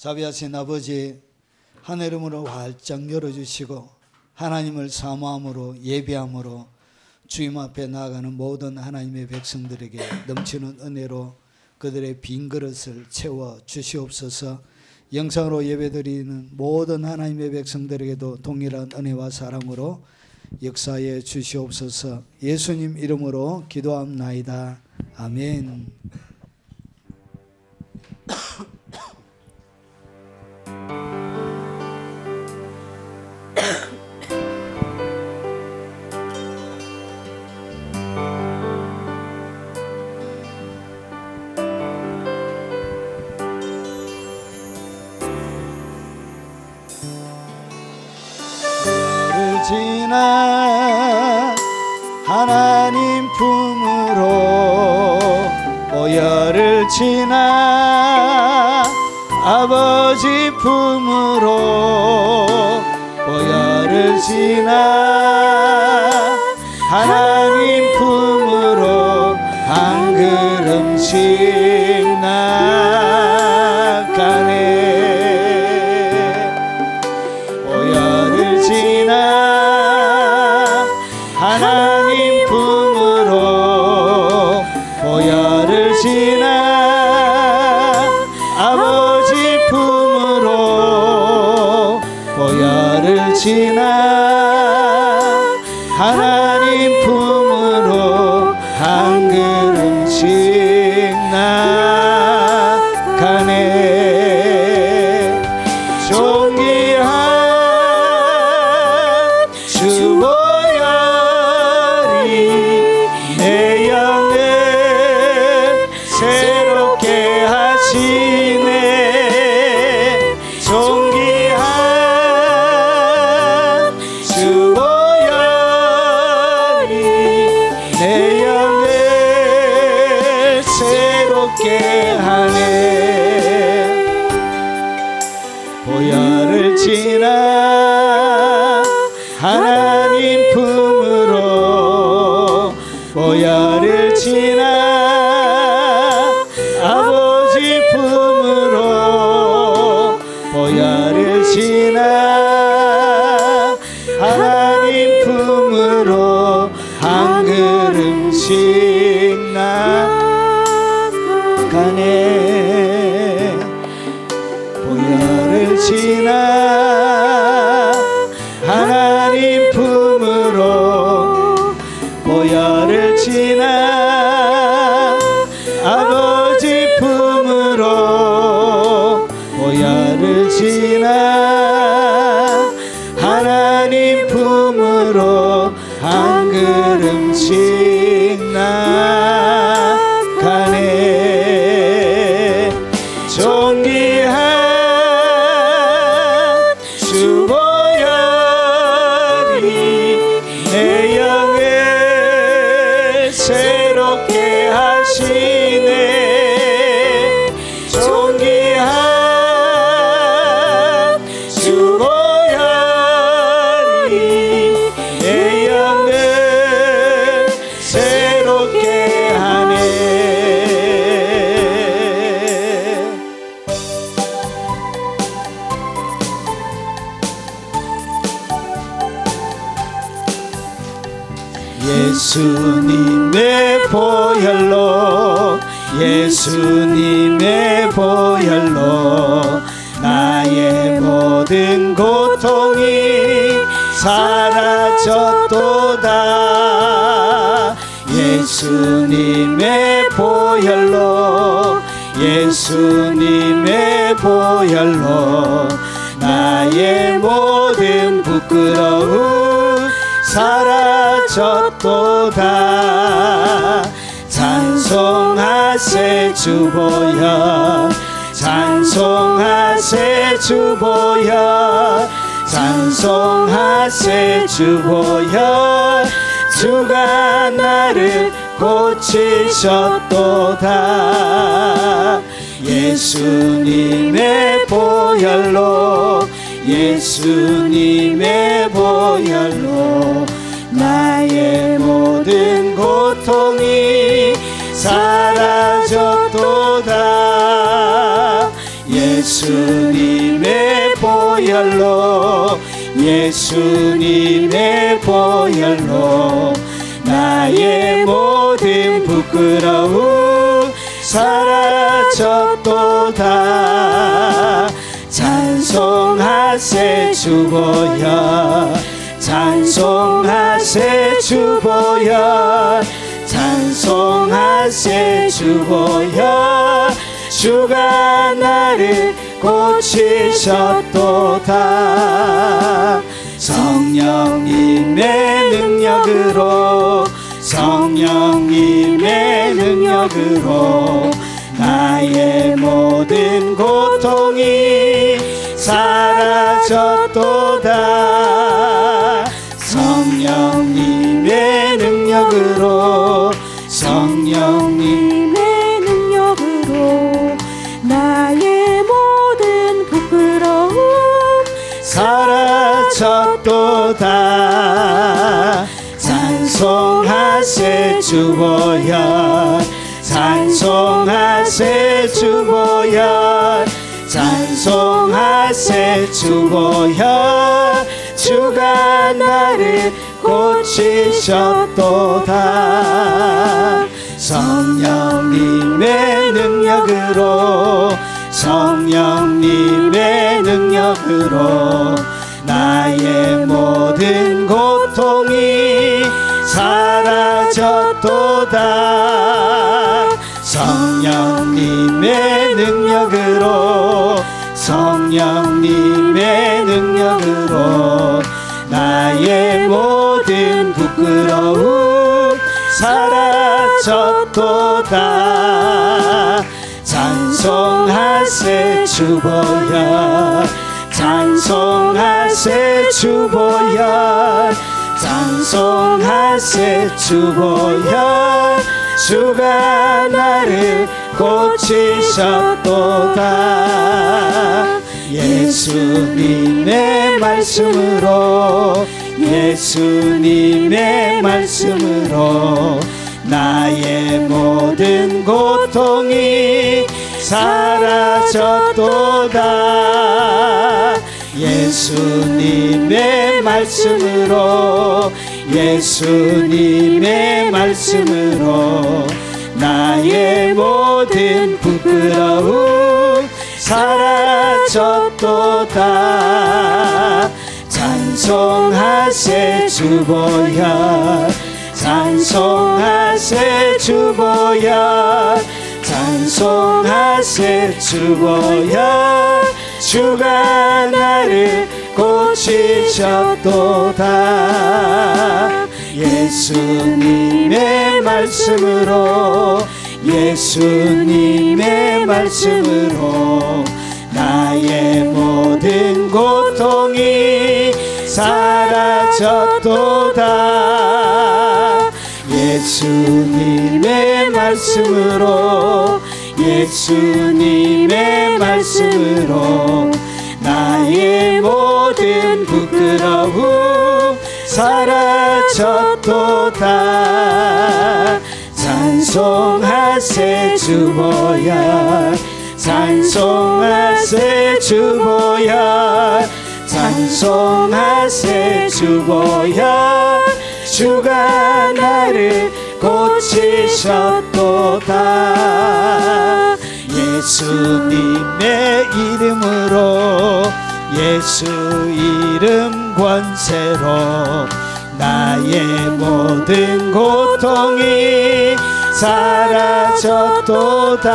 자비하신 아버지, 하늘문을 활짝 열어주시고 하나님을 사모함으로 예배함으로 주님 앞에 나아가는 모든 하나님의 백성들에게 넘치는 은혜로 그들의 빈 그릇을 채워 주시옵소서. 영상으로 예배드리는 모든 하나님의 백성들에게도 동일한 은혜와 사랑으로 역사해 주시옵소서. 예수님 이름으로 기도합나이다. 아멘. 지나 하나님 품으로 보혈을 지나 아버지 품으로 보혈을 지나 하나님 품으로 한 걸음씩 나가네. 보혈을 지나 하나님 품으로 보혈을 지나 아버지 품으로 보혈을 지나 하나님 품으로 한 걸음씩 나가네. 존귀한 주 보혈이 내 영을 새롭게 하시네. 존귀한 주 보혈이 내 영을 새롭게 하네. 보혈을 지나 하나님 품으로 보혈을 지나 아버지 품으로 보혈을 지나 하나님 품으로 한 걸음씩 나가네. 보혈을 지나 하나님 품으로 보혈을 지나 아버지 품으로 보혈을 지나 하나님 품으로 한 걸음씩 나가네. 존귀한 주 보혈이 내 영을 새롭게 하시네. 존귀한 주 보혈이 내 영을 새롭게 하네. 예수님의 보혈로 예수님의 보혈로 나의 모든 고통이 사라졌도다. 예수님의 보혈로 예수님의 보혈로 나의 모든 부끄러움 사라졌도다. 찬송하세 주 보혈 찬송하세 주 보혈 찬송하세 주 보혈 주가 나를 고치셨도다. 예수님의 보혈로 예수님의 보혈로 나의 모든 고통이 사라졌도다. 예수님의 보혈로 예수님의 보혈로 나의 모든 부끄러움 사라졌도다. 찬송하세 주 보혈 찬송하세 주 보혈 찬송하세 주 보혈 주가 나를 고치셨도다. 성령님의 능력으로 성령님의 능력으로 나의 모든 고통이 사라졌도다. 성령님의 능력으로 성령님의 능력으로 나의 모든 부끄러움 사라졌도다. 찬송하세 주 보혈 찬송하세 주 보혈 찬송하세 주 보혈 주가 나를 고치셨도다. 성령님의 능력으로 성령님의 능력으로 나의 모든 고통이 사라졌도다. 성령님의 능력으로 성령님의 능력으로 나의 모든 부끄러움 사라졌도다. 찬송하세 주 보혈 찬송하세 주 보혈 찬송하세 주 보혈 주가 나를 고치셨도다. 예수님의 말씀으로 예수님의 말씀으로 나의 모든 고통이 사라졌도다. 예수님의 말씀으로 예수님의 말씀으로 나의 모든 부끄러움 사라졌도다. 찬송하세 주 보혈 찬송하세 주 보혈 찬송하세 주 보혈 주가 나를 고치셨도다. 예수님의 말씀으로 예수님의 말씀으로 나의 모든 고통이 사라졌도다. 예수님의 말씀으로 예수님의 말씀으로 나의 모든 부끄러움 사라졌도다. 찬송하세 주 보혈 찬송하세 주 보혈 찬송하세 주 보혈 주가 나를 고치셨도다. 예수님의 이름으로 예수 이름 권세로 나의 모든 고통이 사라졌도다.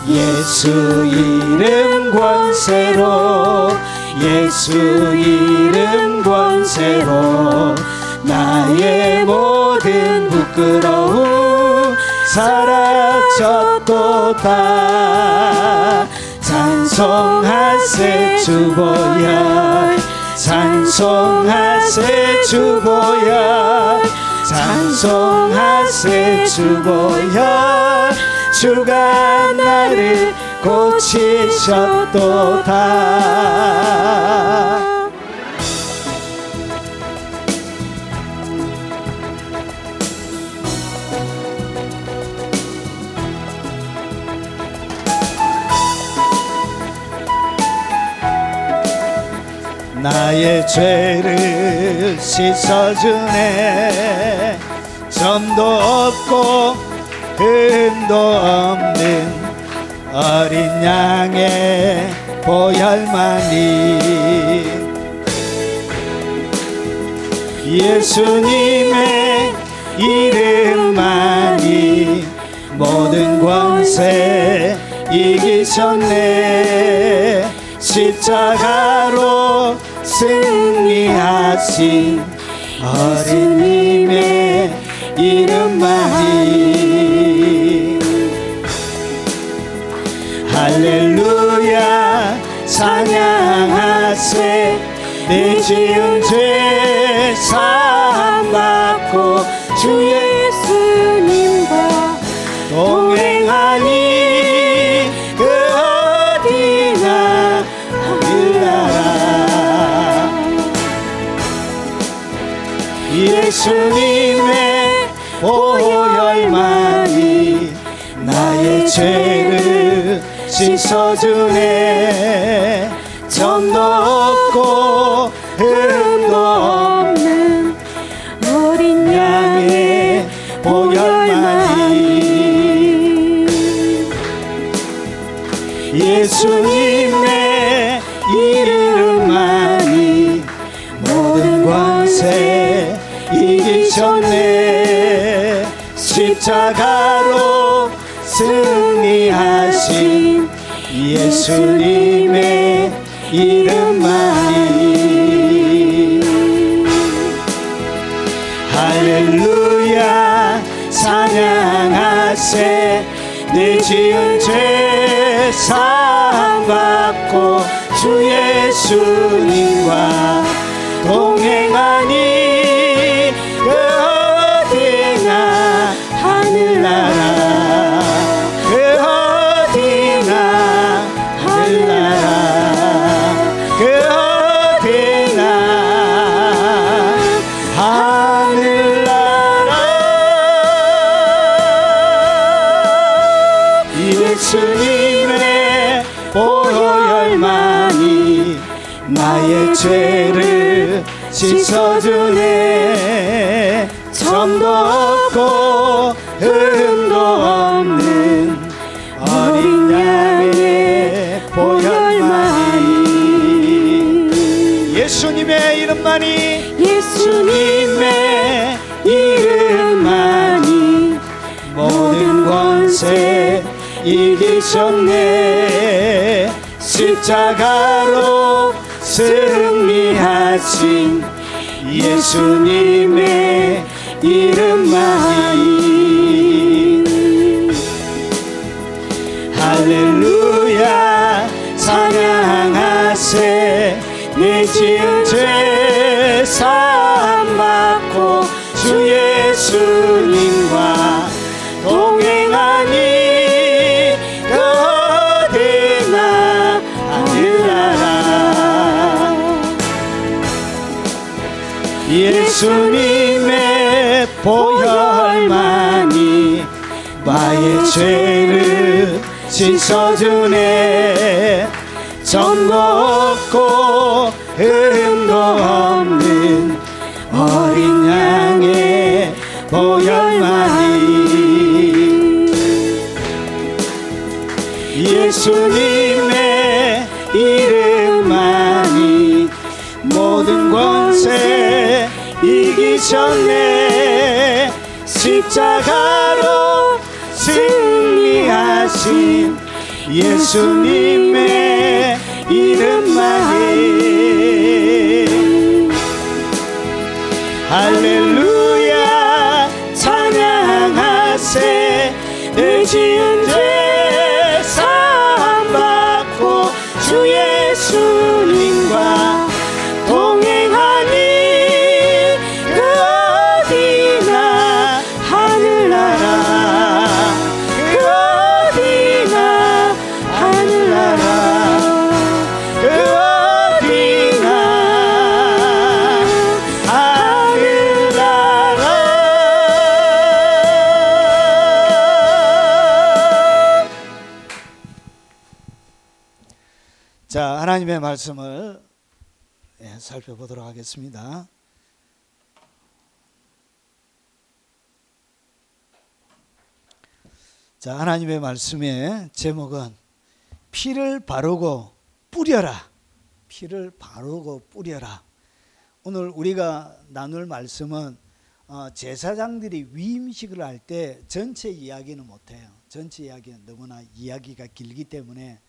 예수 이름 권세로 예수 이름 권세로 나의 모든 부끄러움 사라졌도다. 찬송하세 주 보혈 찬송하세 주 보혈 찬송하세 주 보혈 주가 나를 고치셨도다. 나의 죄를 씻어주네. 점도 없고 흠도 없는 어린 양의 보혈만이, 예수님의 이름만이 모든 권세 이기셨네. 십자가로 승리하신 어린님의 이름만이. 할렐루야 찬양하세. 내 지은 죄 사함받고 주 예수님과 동행하니 그 어디나 하늘나라. 예수님의 보혈만이 나의 죄를 씻어주네. 점도 없고 흠도 없는 어린 양의 보혈만이, 예수님의 이름만이 모든 권세 이기셨네. 십자가로 승리하신 예수님의 이름만이. 할렐루야 찬양하세. 내 지은 죄 사함받고 주 예수님과 동행하니 그 어디나 하늘나라. 그 어디나 하늘나라. 그 어디나 하늘나라. 예수님의 보혈만이 나의 죄를 씻어주네. 점도 없고 흠도 없는 어린 양의 보혈만이, 예수님의 이름만이, 예수님의 이름만이 모든 권세 이기셨네. 십자가로 승리하신 예수님의 이름만이. 할렐루야 찬양하세. 내 지은 죄 사함받고 주 예수님과 동행하니 그 어디나 하늘나라. 예수님의 보혈만이 나의 죄를 씻어주네. 점도 없고 흠도 없는 어린 양의 보혈만이, 예수님의 이름만이 모든 권세 이기셨네. 십자가로 승리하신 예수님의 이름만이. 할렐루야 찬양하세. 내 지은 죄 사함받고 주 예수님과 동행하니 그 어디나 하늘나라. 그 어디나 하늘나라. 그 어디나 하늘나라. 자, 하나님의 말씀을 살펴보도록 하겠습니다. 자, 하나님의 말씀의 제목은 피를 바르고 뿌려라. 피를 바르고 뿌려라. 오늘 우리가 나눌 말씀은 제사장들이 위임식을 할 때 전체 이야기는 못해요. 전체 이야기는 너무나 이야기가 길기 때문에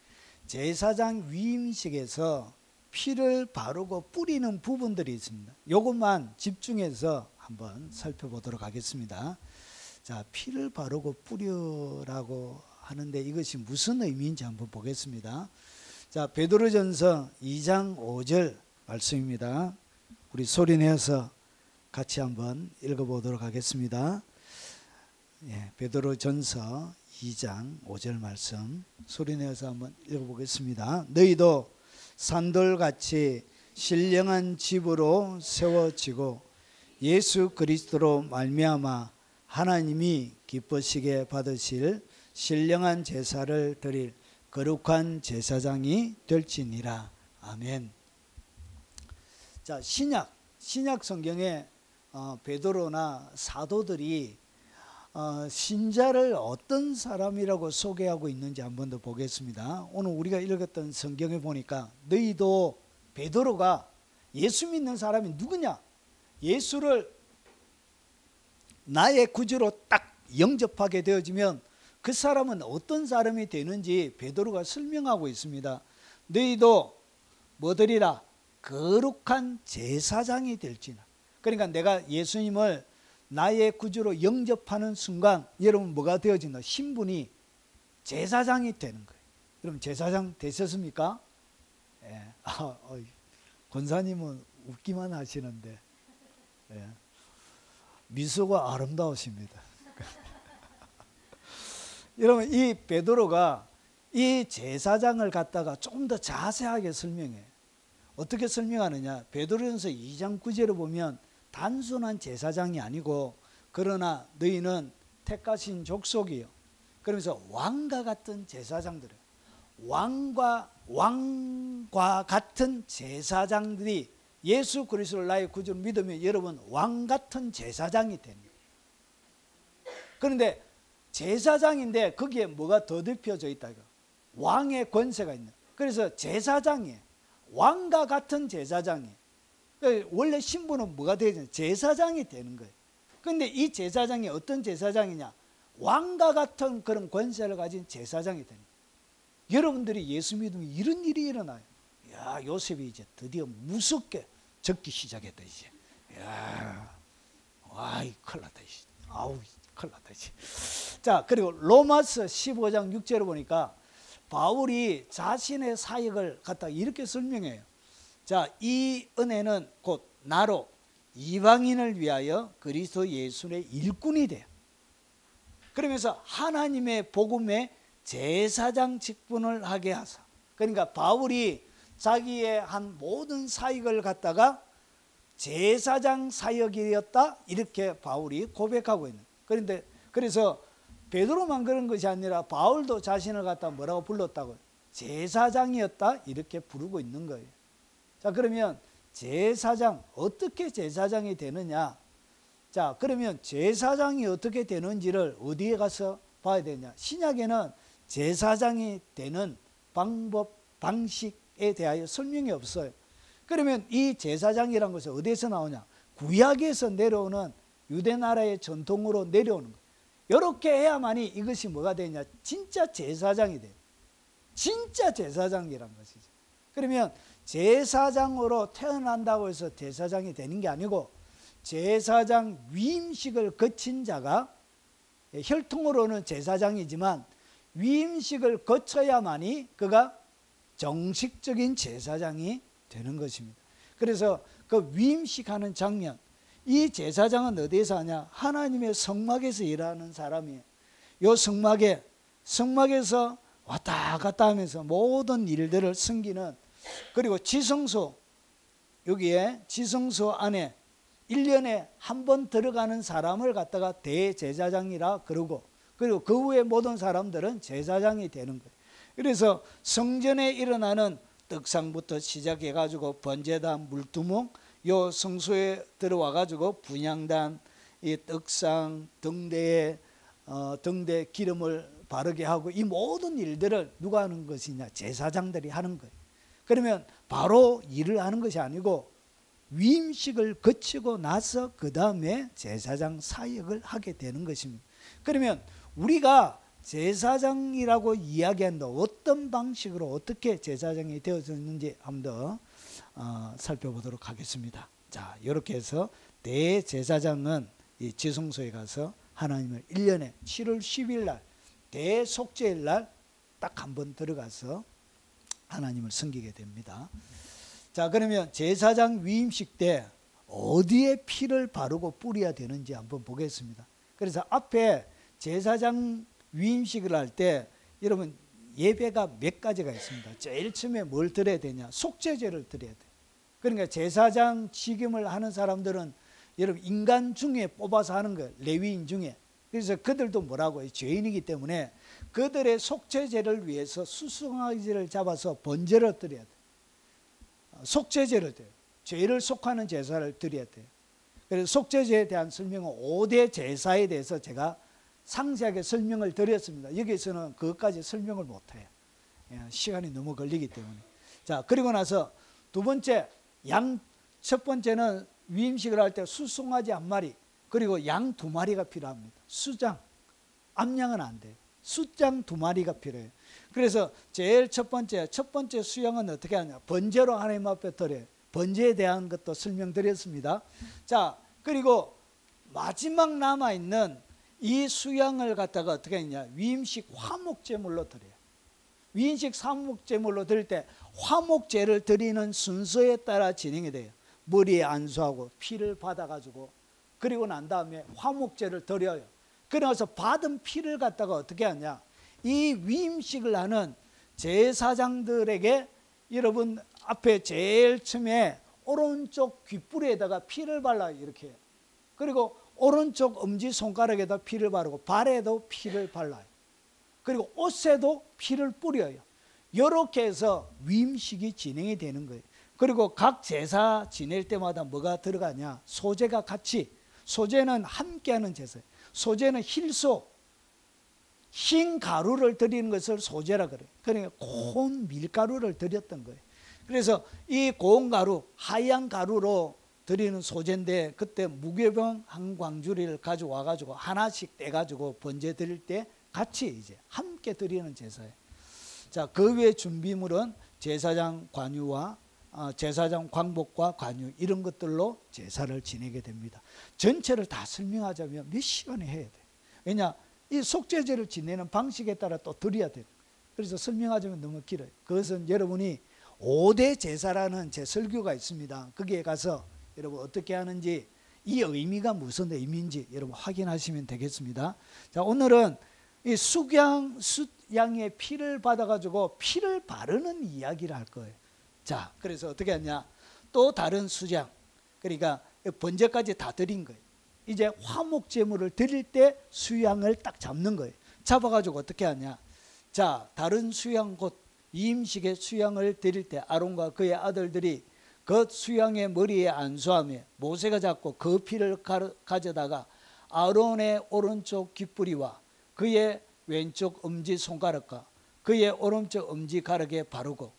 제사장 위임식에서 피를 바르고 뿌리는 부분들이 있습니다. 이것만 집중해서 한번 살펴보도록 하겠습니다. 자, 피를 바르고 뿌려라고 하는데 이것이 무슨 의미인지 한번 보겠습니다. 자, 베드로전서 2장 5절 말씀입니다. 우리 소리내서 같이 한번 읽어보도록 하겠습니다. 베드로전서 2장 5절 말씀 소리내서 한번 읽어보겠습니다. 너희도 산돌같이 신령한 집으로 세워지고 예수 그리스도로 말미암아 하나님이 기쁘시게 받으실 신령한 제사를 드릴 거룩한 제사장이 될지니라. 아멘. 자, 신약 성경에 베드로나 사도들이 신자를 어떤 사람이라고 소개하고 있는지 한번 더 보겠습니다. 오늘 우리가 읽었던 성경에 보니까 너희도, 베드로가 예수 믿는 사람이 누구냐? 예수를 나의 구주로 딱 영접하게 되어지면 그 사람은 어떤 사람이 되는지 베드로가 설명하고 있습니다. 너희도 뭐들이라? 거룩한 제사장이 될지나. 그러니까 내가 예수님을 나의 구주로 영접하는 순간 여러분 뭐가 되어진다? 신분이 제사장이 되는 거예요. 여러분 제사장 되셨습니까? 권사님은 웃기만 하시는데 미소가 아름다우십니다. 여러분 이 베드로가 이 제사장을 갖다가 좀 더 자세하게 설명해요. 어떻게 설명하느냐? 베드로전서 2장 9절을 보면 단순한 제사장이 아니고 그러나 너희는 택하신 족속이요. 그러면서 왕과 같은 제사장들이에요. 왕과 같은 제사장들이 예수 그리스도를 나의 구주로 믿으면 여러분 왕 같은 제사장이 됩니다. 그런데 제사장인데 거기에 뭐가 더듬혀져 있다 이거. 왕의 권세가 있는. 그래서 제사장이에요. 왕과 같은 제사장이에요. 원래 신분은 뭐가 되냐? 제사장이 되는 거예요. 그런데 이 제사장이 어떤 제사장이냐? 왕과 같은 그런 권세를 가진 제사장이 되는 거예요. 여러분들이 예수 믿으면 이런 일이 일어나요. 야, 요셉이 이제 드디어 무섭게 적기 시작했다 이제. 야, 와이 큰일 났다 이제. 아우 큰일 났다 이제. 자, 그리고 로마서 15장 6절을 보니까 바울이 자신의 사역을 갖다 이렇게 설명해요. 자, 이 은혜는 곧 나로 이방인을 위하여 그리스도 예수의 일꾼이 돼요. 그러면서 하나님의 복음의 제사장 직분을 하게 하사. 그러니까 바울이 자기의 한 모든 사역을 갖다가 제사장 사역이었다 이렇게 바울이 고백하고 있는. 그런데 그래서 베드로만 그런 것이 아니라 바울도 자신을 갖다 뭐라고 불렀다고요? 제사장이었다 이렇게 부르고 있는 거예요. 자, 그러면 제사장, 어떻게 제사장이 되느냐? 자, 그러면 제사장이 어떻게 되는지를 어디에 가서 봐야 되냐? 신약에는 제사장이 되는 방법, 방식에 대하여 설명이 없어요. 그러면 이 제사장이란 것은 어디에서 나오냐? 구약에서 내려오는 유대 나라의 전통으로 내려오는 거예요. 이렇게 해야만이 이것이 뭐가 되냐? 진짜 제사장이 돼요. 진짜 제사장이란 것이죠. 그러면 제사장으로 태어난다고 해서 제사장이 되는 게 아니고 제사장 위임식을 거친 자가 혈통으로는 제사장이지만 위임식을 거쳐야만이 그가 정식적인 제사장이 되는 것입니다. 그래서 그 위임식하는 장면, 이 제사장은 어디에서 하냐? 하나님의 성막에서 일하는 사람이에요. 이 성막에서 왔다 갔다 하면서 모든 일들을 섬기는, 그리고 지성소, 여기에 지성소 안에 1년에 한 번 들어가는 사람을 갖다가 대제사장이라 그러고, 그리고 그 후에 모든 사람들은 제사장이 되는 거예요. 그래서 성전에 일어나는 떡상부터 시작해 가지고 번제단, 물두멍, 요 성소에 들어와 가지고 분향단, 이 떡상, 등대에 등대 기름을 바르게 하고, 이 모든 일들을 누가 하는 것이냐? 제사장들이 하는 거예요. 그러면 바로 일을 하는 것이 아니고 위임식을 거치고 나서 그 다음에 제사장 사역을 하게 되는 것입니다. 그러면 우리가 제사장이라고 이야기한다, 어떤 방식으로 어떻게 제사장이 되어졌는지 한번 더 살펴보도록 하겠습니다. 자, 이렇게 해서 대제사장은 이 지성소에 가서 하나님을 1년에 7월 10일 날 대속죄일 날 딱 한 번 들어가서 하나님을 섬기게 됩니다. 자, 그러면 제사장 위임식 때 어디에 피를 바르고 뿌려야 되는지 한번 보겠습니다. 그래서 앞에 제사장 위임식을 할 때 여러분 예배가 몇 가지가 있습니다. 제일 처음에 뭘 드려야 되냐? 속죄제를 드려야 돼요. 그러니까 제사장 직임을 하는 사람들은 여러분 인간 중에 뽑아서 하는 거예요. 레위인 중에. 그래서 그들도 뭐라고 해요? 죄인이기 때문에 그들의 속죄제를 위해서 수송아지를 잡아서 번제를 드려야 돼요. 속죄제를 드려요. 죄를 속하는 제사를 드려야 돼요. 그래서 속죄제에 대한 설명은 5대 제사에 대해서 제가 상세하게 설명을 드렸습니다. 여기서는 그것까지 설명을 못해요. 시간이 너무 걸리기 때문에. 자, 그리고 나서 두 번째, 첫 번째는 위임식을 할 때 수송아지 1마리, 그리고 양 2마리가 필요합니다. 수장, 암양은 안 돼요. 수장 2마리가 필요해요. 그래서 제일 첫 번째 수양은 어떻게 하냐? 번제로 하나님 앞에 드려요. 번제에 대한 것도 설명드렸습니다. 자, 그리고 마지막 남아있는 이 수양을 갖다가 어떻게 했냐? 위임식 화목제물로 드려요. 위임식 화목제물로 드릴 때 화목제를 드리는 순서에 따라 진행이 돼요. 머리에 안수하고 피를 받아가지고, 그리고 난 다음에 화목제를 드려요. 그래서 받은 피를 갖다가 어떻게 하냐? 이 위임식을 하는 제사장들에게 여러분 앞에 제일 처음에 오른쪽 귓불에다가 피를 발라요. 이렇게. 그리고 오른쪽 엄지손가락에다 피를 바르고 발에도 피를 발라요. 그리고 옷에도 피를 뿌려요. 이렇게 해서 위임식이 진행이 되는 거예요. 그리고 각 제사 지낼 때마다 뭐가 들어가냐? 소제가 같이, 소제는 함께하는 제사예요. 소제는 힐소, 흰 가루를 드리는 것을 소제라 그래요. 그러니까 고운 밀가루를 드렸던 거예요. 그래서 이 고운 가루, 하얀 가루로 드리는 소제인데, 그때 무교병 한 광주리를 가져와 가지고 하나씩 떼 가지고 번제 드릴 때 같이 이제 함께 드리는 제사예요. 자, 그 외 준비물은 제사장 관유와 제사장 광복과 관유, 이런 것들로 제사를 지내게 됩니다. 전체를 다 설명하자면 몇 시간에 해야 돼. 왜냐, 이 속죄제를 지내는 방식에 따라 또 드려야 돼요. 그래서 설명하자면 너무 길어요. 그것은 여러분이 5대 제사라는 제 설교가 있습니다. 거기에 가서 여러분 어떻게 하는지, 이 의미가 무슨 의미인지 여러분 확인하시면 되겠습니다. 자, 오늘은 이 수양의 피를 받아가지고 피를 바르는 이야기를 할 거예요. 자, 그래서 어떻게 하냐? 또 다른 수양, 그러니까 번제까지 다 드린 거예요. 이제 화목제물을 드릴 때 수양을 딱 잡는 거예요. 잡아가지고 어떻게 하냐? 자, 다른 수양, 곧 이임식의 수양을 드릴 때 아론과 그의 아들들이 그 수양의 머리에 안수하며 모세가 잡고 그 피를 가져다가 아론의 오른쪽 귓부리와 그의 왼쪽 엄지손가락과 그의 오른쪽 엄지가락에 바르고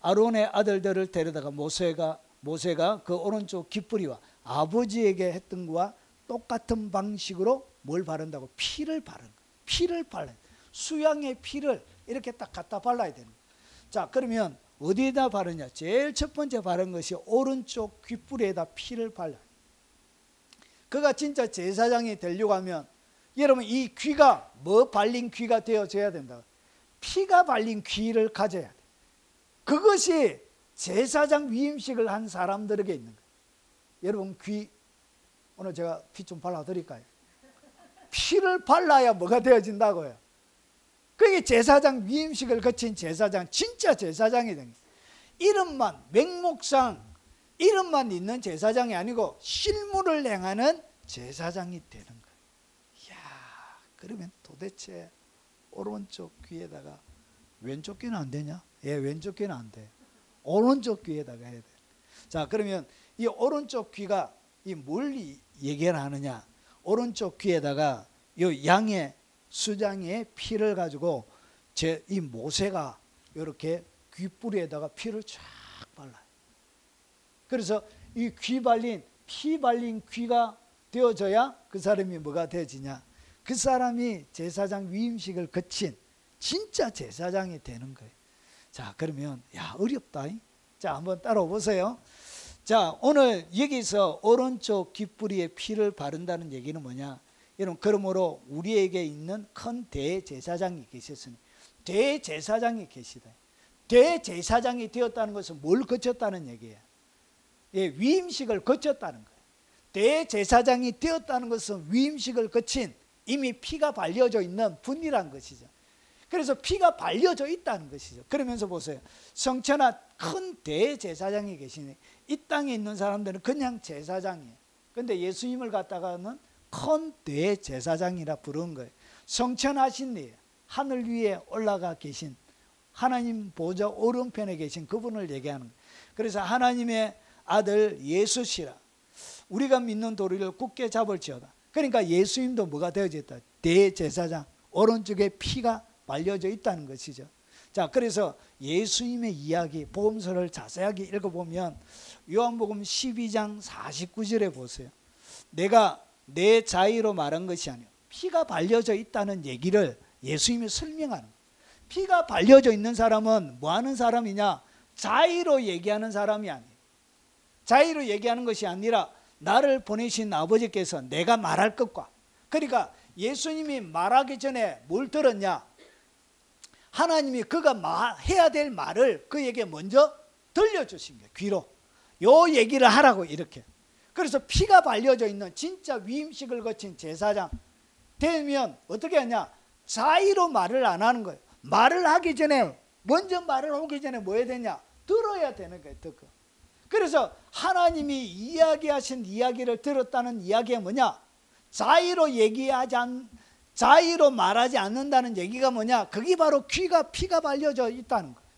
아론의 아들들을 데려다가 모세가 그 오른쪽 귓부리와 아버지에게 했던 것과 똑같은 방식으로 뭘 바른다고? 피를 바르는 거예요. 피를 발라요. 수양의 피를 이렇게 딱 갖다 발라야 되는 거예요. 자, 그러면 어디에다 바르냐? 제일 첫 번째 바른 것이 오른쪽 귓불에다 피를 발라요. 그가 진짜 제사장이 되려고 하면 여러분 이 귀가 뭐 발린 귀가 되어져야 된다. 피가 발린 귀를 가져야 돼. 그것이 제사장 위임식을 한 사람들에게 있는 거예요. 여러분 귀, 오늘 제가 피 좀 발라드릴까요? 피를 발라야 뭐가 되어진다고요? 그게 제사장 위임식을 거친 제사장, 진짜 제사장이 된 거예요. 이름만, 맹목상 이름만 있는 제사장이 아니고 실물을 행하는 제사장이 되는 거예요. 이야, 그러면 도대체 오른쪽 귀에다가 왼쪽 귀는 안 되냐? 예, 왼쪽 귀는 안 돼. 오른쪽 귀에다가 해야 돼. 자, 그러면 이 오른쪽 귀가 이 뭘 얘기를 하느냐? 오른쪽 귀에다가 이 양의 수장의 피를 가지고 이 모세가 이렇게 귀뿌리에다가 피를 쫙 발라요. 그래서 이 피 발린 귀가 되어져야 그 사람이 뭐가 되어지냐? 그 사람이 제사장 위임식을 거친 진짜 제사장이 되는 거예요. 자, 그러면 야, 어렵다. 자, 한번 따라오세요. 자, 오늘 여기서 오른쪽 귀뿌리에 피를 바른다는 얘기는 뭐냐? 여러분, 그러므로 우리에게 있는 큰 대제사장이 계셨으니 대제사장이 계시다. 대제사장이 되었다는 것은 뭘 거쳤다는 얘기예요? 예, 위임식을 거쳤다는 거예요. 대제사장이 되었다는 것은 위임식을 거친 이미 피가 발려져 있는 분이란 것이죠. 그래서 피가 발려져 있다는 것이죠. 그러면서 보세요. 성천하 큰 대제사장이 계시네. 이 땅에 있는 사람들은 그냥 제사장이에요. 근데 예수님을 갖다가는 큰 대제사장이라 부르는 거예요. 성천하신 이 하늘 위에 올라가 계신 하나님 보좌 오른편에 계신 그분을 얘기하는 거예요. 그래서 하나님의 아들 예수시라. 우리가 믿는 도리를 굳게 잡을지어다. 그러니까 예수님도 뭐가 되어졌다? 대제사장. 오른쪽에 피가 발려져 있다는 것이죠. 자, 그래서 예수님의 이야기, 복음서를 자세하게 읽어보면 요한복음 12장 49절에 보세요. 내가 내 자의로 말한 것이 아니오. 피가 발려져 있다는 얘기를 예수님이 설명하는 거예요. 피가 발려져 있는 사람은 뭐 하는 사람이냐? 자의로 얘기하는 사람이 아니에요. 자의로 얘기하는 것이 아니라 나를 보내신 아버지께서 내가 말할 것과, 그러니까 예수님이 말하기 전에 뭘 들었냐? 하나님이 그가 해야 될 말을 그에게 먼저 들려주신 거예요. 귀로. 요 얘기를 하라고 이렇게. 그래서 피가 발려져 있는 진짜 위임식을 거친 제사장 되면 어떻게 하냐? 자의로 말을 안 하는 거예요. 말을 하기 전에, 먼저 말을 하기 전에 뭐 해야 되냐? 들어야 되는 거예요. 듣고. 그래서 하나님이 이야기하신 이야기를 들었다는 이야기가 뭐냐? 자의로 말하지 않는다는 얘기가 뭐냐? 그게 바로 피가 발려져 있다는 거예요.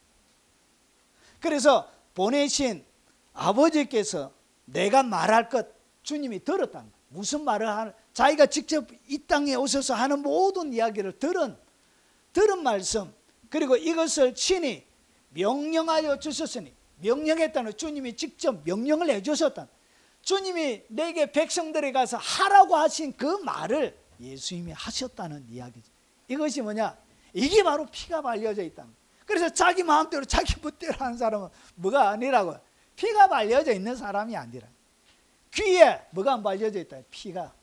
그래서 보내신 아버지께서 내가 말할 것 주님이 들었다는 거예요. 무슨 말을 하는, 자기가 직접 이 땅에 오셔서 하는 모든 이야기를 들은 말씀, 그리고 이것을 친히 명령하여 주셨으니, 명령했다는, 주님이 직접 명령을 해주셨다는, 주님이 내게 백성들에 가서 하라고 하신 그 말을 예수님이 하셨다는 이야기죠. 이것이 뭐냐? 이게 바로 피가 발려져 있다는 거예요. 그래서 자기 마음대로 자기 멋대로 하는 사람은 뭐가 아니라고. 피가 발려져 있는 사람이 아니라. 귀에 뭐가 안 발려져 있다? 피가.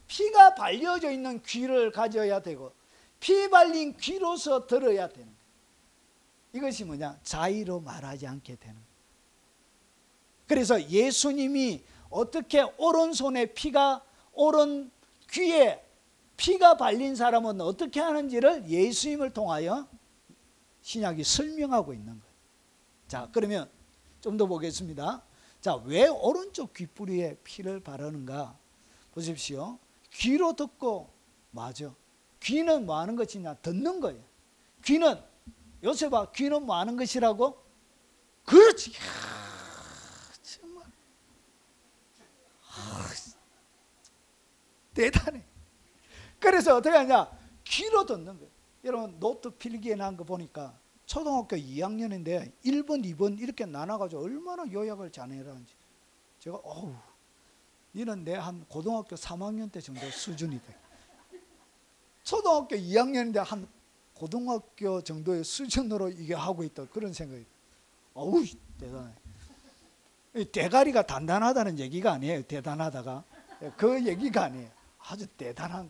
피가 발려져 있는 귀를 가져야 되고, 피 발린 귀로서 들어야 되는 거예요. 이것이 뭐냐? 자의로 말하지 않게 되는 거예요. 그래서 예수님이 어떻게 오른손에 피가, 오른 귀에 피가 발린 사람은 어떻게 하는지를 예수님을 통하여 신약이 설명하고 있는 거예요. 자, 그러면 좀 더 보겠습니다. 자, 왜 오른쪽 귀뿌리에 피를 바르는가? 보십시오. 귀로 듣고, 맞아. 귀는 뭐 하는 것이냐? 듣는 거예요. 귀는, 요새 봐, 귀는 뭐 하는 것이라고? 그렇지. 정말. 대단해. 그래서 어떻게 하냐? 귀로 듣는 거예요. 여러분, 노트 필기에 나온 거 보니까 초등학교 2학년인데 1번, 2번 이렇게 나눠가지고 얼마나 요약을 잘해라는지. 제가 니는 내 한 고등학교 3학년 때 정도 수준이 돼. 초등학교 2학년인데 한 고등학교 정도의 수준으로 이게 하고 있다. 그런 생각이. 대단해. 대가리가 단단하다는 얘기가 아니에요. 대단하다가. 그 얘기가 아니에요. 아주 대단한.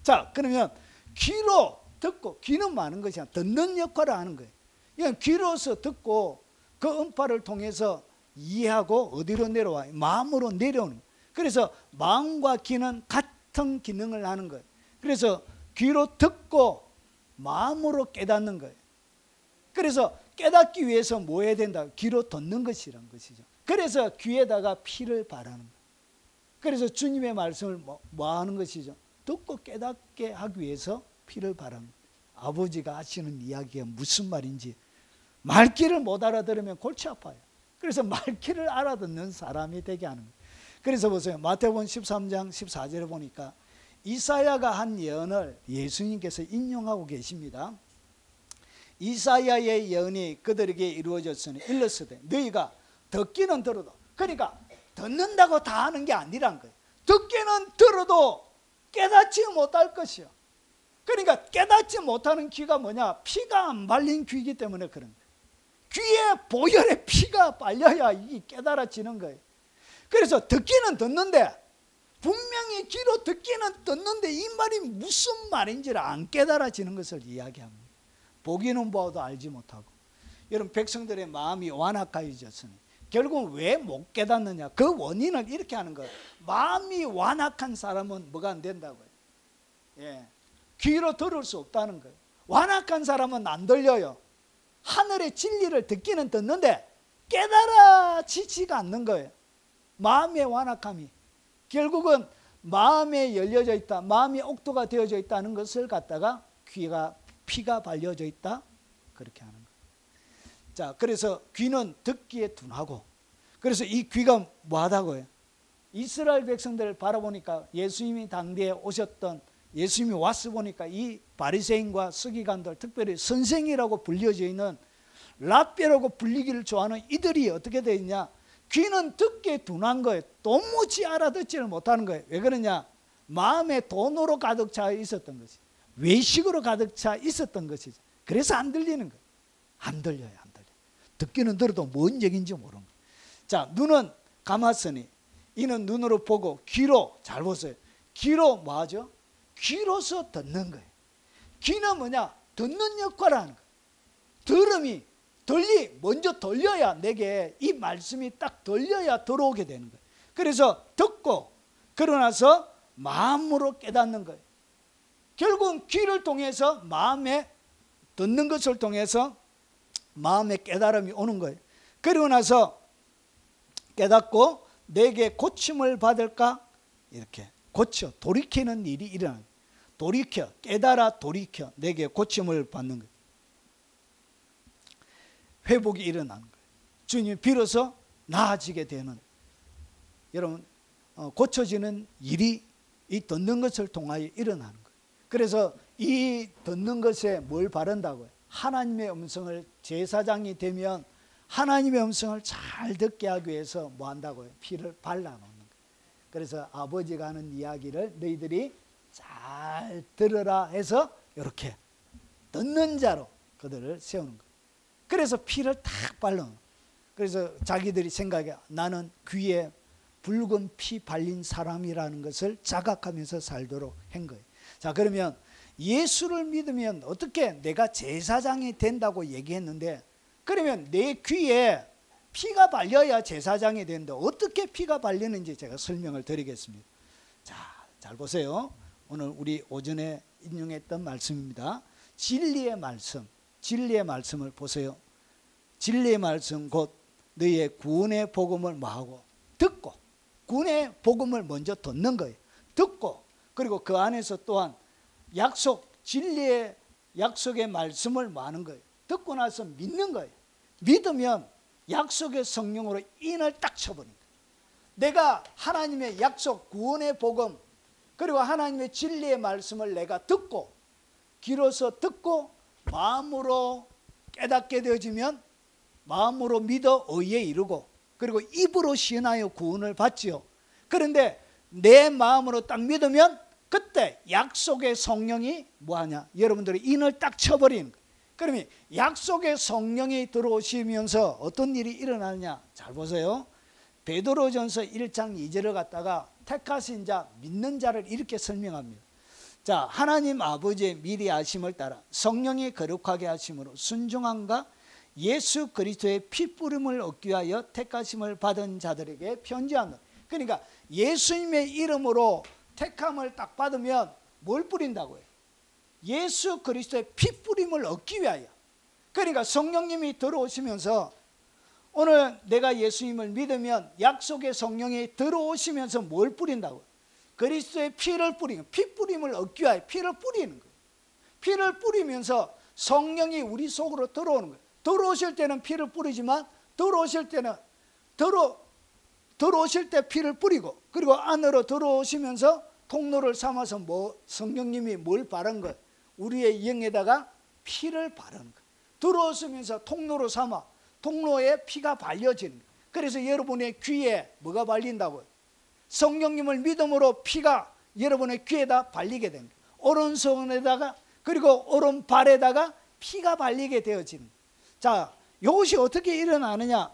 자, 그러면 귀로 듣고, 귀는 많은 것이 듣는 역할을 하는 거예요. 이건 귀로서 듣고 그 음파를 통해서 이해하고 어디로 내려와? 마음으로 내려오는 거예요. 그래서 마음과 귀는 같은 기능을 하는 거예요. 그래서 귀로 듣고 마음으로 깨닫는 거예요. 그래서 깨닫기 위해서 뭐 해야 된다? 귀로 듣는 것이란 것이죠. 그래서 귀에다가 피를 바르는 거예요. 그래서 주님의 말씀을 뭐 하는 것이죠? 듣고 깨닫게 하기 위해서 피를 바르는 거예요. 아버지가 하시는 이야기가 무슨 말인지 말귀를 못 알아들으면 골치 아파요. 그래서 말귀를 알아듣는 사람이 되게 하는 거예요. 그래서 보세요. 마태복음 13장 14절에 보니까 이사야가 한 예언을 예수님께서 인용하고 계십니다. 이사야의 예언이 그들에게 이루어졌으니 일렀으되 너희가 듣기는 들어도, 그러니까 듣는다고 다 하는 게 아니란 거예요. 듣기는 들어도 깨닫지 못할 것이요. 그러니까 깨닫지 못하는 귀가 뭐냐? 피가 안 발린 귀이기 때문에 그런 거예요. 귀에 보혈의 피가 발려야 이게 깨달아지는 거예요. 그래서 듣기는 듣는데, 분명히 귀로 듣기는 듣는데 이 말이 무슨 말인지를 안 깨달아지는 것을 이야기합니다. 보기는 보아도 알지 못하고. 여러분, 백성들의 마음이 완악하여졌으니 결국은 왜 못 깨닫느냐? 그 원인을 이렇게 하는 거예요. 마음이 완악한 사람은 뭐가 안 된다고요? 예, 귀로 들을 수 없다는 거예요. 완악한 사람은 안 들려요. 하늘의 진리를 듣기는 듣는데 깨달아지지가 않는 거예요. 마음의 완악함이 결국은 마음에 열려져 있다, 마음이 옥토가 되어져 있다는 것을 갖다가 피가 발려져 있다, 그렇게 하는 거예요. 자, 그래서 귀는 듣기에 둔하고, 그래서 이 귀가 뭐하다고요? 이스라엘 백성들을 바라보니까 예수님이 당대에 오셨던, 예수님이 왔어 보니까 이 바리새인과 서기관들, 특별히 선생이라고 불려져 있는 랍비라고 불리기를 좋아하는 이들이 어떻게 되어 있냐? 귀는 듣기에 둔한 거예요. 도무지 알아듣지를 못하는 거예요. 왜 그러냐? 마음에 돈으로 가득 차 있었던 것이, 외식으로 가득 차 있었던 것이죠. 그래서 안 들리는 거예요. 안 들려요, 안 들려. 듣기는 들어도 뭔 얘기인지 모르는 거예요. 자, 눈은 감았으니 이는 눈으로 보고 귀로, 잘 보세요. 귀로 뭐 하죠? 귀로서 듣는 거예요. 귀는 뭐냐? 듣는 역할을 하는 거예요. 들음이 먼저 들려야, 내게 이 말씀이 딱 들려야 들어오게 되는 거예요. 그래서 듣고 그러나서 마음으로 깨닫는 거예요. 결국은 귀를 통해서 마음에 듣는 것을 통해서 마음의 깨달음이 오는 거예요. 그리고 나서 깨닫고 내게 고침을 받을까? 이렇게 고쳐, 돌이키는 일이 일어나요. 돌이켜, 깨달아 돌이켜 내게 고침을 받는 거예요. 회복이 일어나는 거예요. 주님이 비로소 나아지게 되는, 여러분, 고쳐지는 일이 이 듣는 것을 통하여 일어나는 거예요. 그래서 이 듣는 것에 뭘 바른다고요? 하나님의 음성을, 제사장이 되면 하나님의 음성을 잘 듣게 하기 위해서 뭐 한다고요? 피를 발라놓는 거예요. 그래서 아버지가 하는 이야기를 너희들이 잘 들으라 해서 이렇게 듣는 자로 그들을 세우는 거예요. 그래서 피를 탁 발라. 그래서 자기들이 생각해, 나는 귀에 붉은 피 발린 사람이라는 것을 자각하면서 살도록 한 거예요. 자, 그러면 예수를 믿으면 어떻게 내가 제사장이 된다고 얘기했는데, 그러면 내 귀에 피가 발려야 제사장이 되는데 어떻게 피가 발리는지 제가 설명을 드리겠습니다. 자, 잘 보세요. 오늘 우리 오전에 인용했던 말씀입니다. 진리의 말씀, 진리의 말씀을 보세요. 진리의 말씀 곧 너희의 구원의 복음을 뭐하고? 듣고. 구원의 복음을 먼저 듣는 거예요. 듣고, 그리고 그 안에서 또한 약속, 진리의 약속의 말씀을 뭐 하는 거예요? 듣고 나서 믿는 거예요. 믿으면 약속의 성령으로 인을 딱 쳐버린 거예요. 내가 하나님의 약속, 구원의 복음, 그리고 하나님의 진리의 말씀을 내가 듣고, 귀로서 듣고 마음으로 깨닫게 되어지면 마음으로 믿어 의에 이르고, 그리고 입으로 시인하여 구원을 받지요. 그런데 내 마음으로 딱 믿으면 그때 약속의 성령이 뭐하냐? 여러분들이 인을 딱 쳐버리는 거예요. 그러면 약속의 성령이 들어오시면서 어떤 일이 일어나느냐? 잘 보세요. 베드로전서 1장 2절을 갖다가 택하신 자, 믿는 자를 이렇게 설명합니다. 자, 하나님 아버지의 미리 아심을 따라 성령이 거룩하게 하심으로 순종함과 예수 그리스도의 피뿌림을 얻기 위하여 택하심을 받은 자들에게 편지하노라. 그러니까 예수님의 이름으로 택함을 딱 받으면 뭘 뿌린다고요? 예수 그리스도의 피뿌림을 얻기 위하여. 그러니까 성령님이 들어오시면서, 오늘 내가 예수님을 믿으면 약속의 성령이 들어오시면서 뭘 뿌린다고요? 그리스도의 피를 뿌리는, 피뿌림을 얻기 위하여 피를 뿌리는 거예요. 피를 뿌리면서 성령이 우리 속으로 들어오는 거예요. 들어오실 때는 피를 뿌리지만 들어오실 때 피를 뿌리고, 그리고 안으로 들어오시면서 통로를 삼아서 성령님이 뭘 바른 거예요? 우리의 영에다가 피를 바르는 거예요. 들어오시면서 통로로 삼아 통로에 피가 발려지는 거예요. 그래서 여러분의 귀에 뭐가 발린다고요? 성령님을 믿음으로 피가 여러분의 귀에다 발리게 된 거예요. 오른손에다가 그리고 오른발에다가 피가 발리게 되어지는 거예요. 자, 이것이 어떻게 일어나느냐?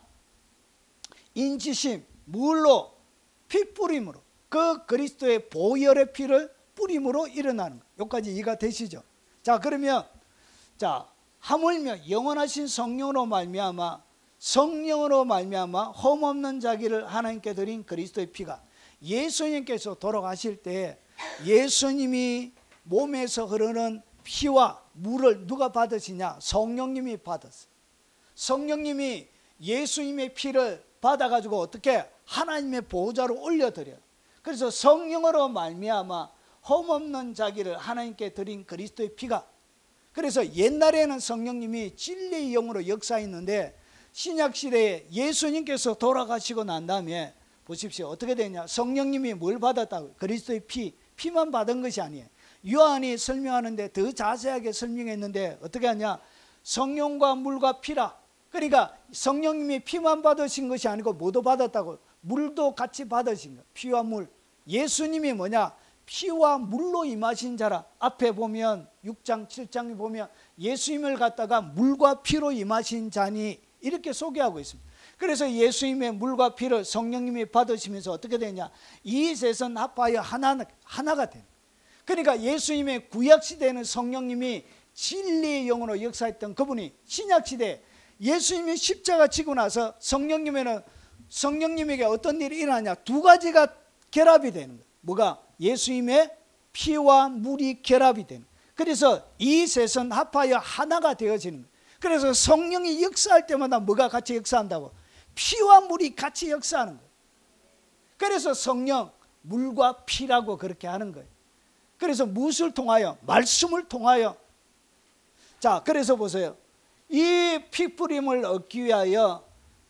인치심, 물로, 피 뿌림으로, 그 그리스도의 보혈의 피를 뿌림으로 일어나는 거예요. 여기까지 이해가 되시죠? 자, 그러면 자, 하물며 영원하신 성령으로 말미암아 험없는 자기를 하나님께 드린 그리스도의 피가, 예수님께서 돌아가실 때 예수님이 몸에서 흐르는 피와 물을 누가 받으시냐? 성령님이 받았어요. 성령님이 예수님의 피를 받아가지고 어떻게 하나님의 보호자로 올려드려요. 그래서 성령으로 말미암아 험없는 자기를 하나님께 드린 그리스도의 피가, 그래서 옛날에는 성령님이 진리의 영으로 역사했는데 신약시대에 예수님께서 돌아가시고 난 다음에 보십시오. 어떻게 되냐? 성령님이 뭘 받았다고요? 그리스도의 피만 받은 것이 아니에요. 요한이 설명하는데 더 자세하게 설명했는데 어떻게 하냐? 성령과 물과 피라. 그러니까 성령님이 피만 받으신 것이 아니고 뭐도 받았다고? 물도 같이 받으신 거예요. 피와 물. 예수님이 뭐냐? 피와 물로 임하신 자라. 앞에 보면 6장 7장에 보면 예수님을 갖다가 물과 피로 임하신 자니 이렇게 소개하고 있습니다. 그래서 예수님의 물과 피를 성령님이 받으시면서 어떻게 되냐? 이 셋은 합하여 하나가 됩니다. 그러니까 예수님의 구약시대에는 성령님이 진리의 영으로 역사했던 그분이 신약시대에 예수님이 십자가 지고 나서 성령님에게 어떤 일이 일어나냐? 두 가지가 결합이 되는 거예요. 뭐가? 예수님의 피와 물이 결합이 되는 거예요. 그래서 이 셋은 합하여 하나가 되어지는 거예요. 그래서 성령이 역사할 때마다 뭐가 같이 역사한다고? 피와 물이 같이 역사하는 거예요. 그래서 성령, 물과 피라고 그렇게 하는 거예요. 그래서 무엇을 통하여? 말씀을 통하여. 자, 그래서 보세요. 이 피뿌림을 얻기 위하여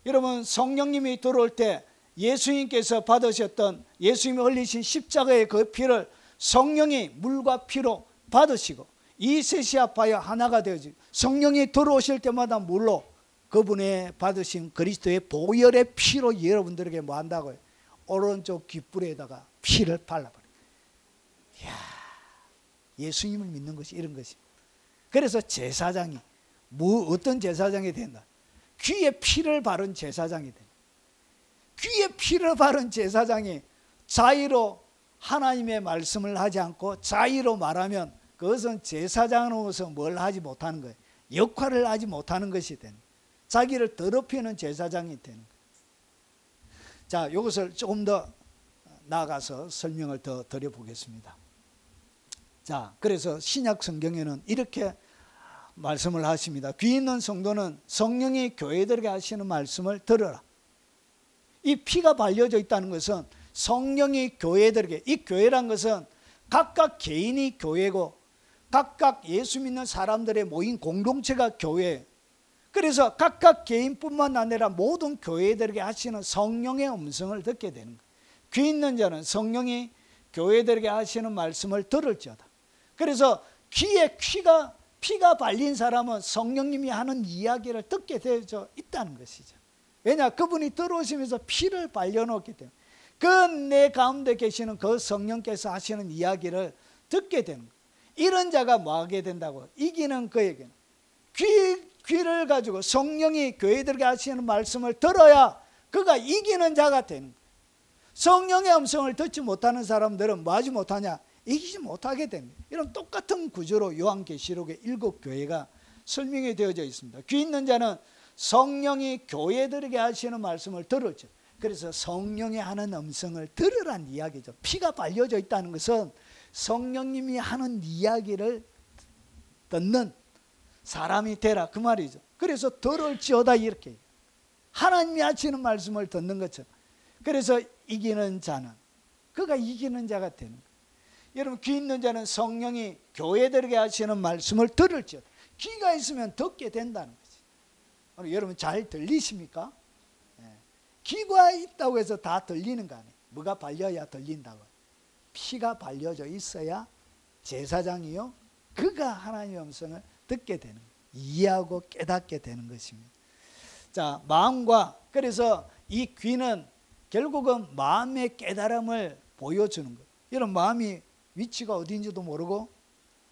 여러분 성령님이 들어올 때 예수님께서 받으셨던, 예수님이 흘리신 십자가의 그 피를 성령이 물과 피로 받으시고 이 셋이 합하여 하나가 되어지고, 성령이 들어오실 때마다 물로 그분의 받으신 그리스도의 보혈의 피로 여러분들에게 뭐 한다고요? 오른쪽 귓불에다가 피를 발라버려요. 이야, 예수님을 믿는 것이 이런 것입니다. 그래서 제사장이 어떤 제사장이 된다? 귀에 피를 바른 제사장이 된다. 귀에 피를 바른 제사장이 자의로 하나님의 말씀을 하지 않고 자의로 말하면 그것은 제사장으로서 뭘 하지 못하는 거예요. 역할을 하지 못하는 것이 되는 거예요. 자기를 더럽히는 제사장이 되는 거예요. 자, 이것을 조금 더 나아가서 설명을 더 드려보겠습니다. 자, 그래서 신약 성경에는 이렇게 말씀을 하십니다. 귀 있는 성도는 성령이 교회들에게 하시는 말씀을 들으라. 이 피가 발려져 있다는 것은 성령이 교회들에게, 이 교회란 것은 각각 개인이 교회고 각각 예수 믿는 사람들의 모인 공동체가 교회예요. 그래서 각각 개인뿐만 아니라 모든 교회들에게 하시는 성령의 음성을 듣게 되는 거예요. 귀 있는 자는 성령이 교회들에게 하시는 말씀을 들을지어다. 그래서 귀에 피가 발린 사람은 성령님이 하는 이야기를 듣게 되어 있다는 것이죠. 왜냐? 그분이 들어오시면서 피를 발려놓기 때문에 그 내 가운데 계시는 그 성령께서 하시는 이야기를 듣게 되는 거예요. 이런 자가 뭐 하게 된다고? 이기는 그에게는 귀를 가지고 성령이 교회들에게 하시는 말씀을 들어야 그가 이기는 자가 되는 거예요. 성령의 음성을 듣지 못하는 사람들은 뭐 하지 못하냐? 이기지 못하게 됩니다. 이런 똑같은 구조로 요한계시록의 7교회가 설명이 되어져 있습니다. 귀 있는 자는 성령이 교회들에게 하시는 말씀을 들을지. 그래서 성령이 하는 음성을 들으란 이야기죠. 피가 발려져 있다는 것은 성령님이 하는 이야기를 듣는 사람이 되라, 그 말이죠. 그래서 들을지어다, 이렇게 하나님이 하시는 말씀을 듣는 것처럼. 그래서 이기는 자는, 그가 이기는 자가 되는 거예요. 여러분 귀 있는 자는 성령이 교회들에게 하시는 말씀을 들을지어다. 귀가 있으면 듣게 된다는 거지. 여러분 잘 들리십니까? 귀가 있다고 해서 다 들리는 거 아니에요. 뭐가 발려야 들린다고. 피가 발려져 있어야 제사장이요 그가 하나님의 음성을 듣게 되는 거예요. 이해하고 깨닫게 되는 것입니다. 자, 마음과, 그래서 이 귀는 결국은 마음의 깨달음을 보여주는 거예요. 여러분 마음이 위치가 어디인지도 모르고,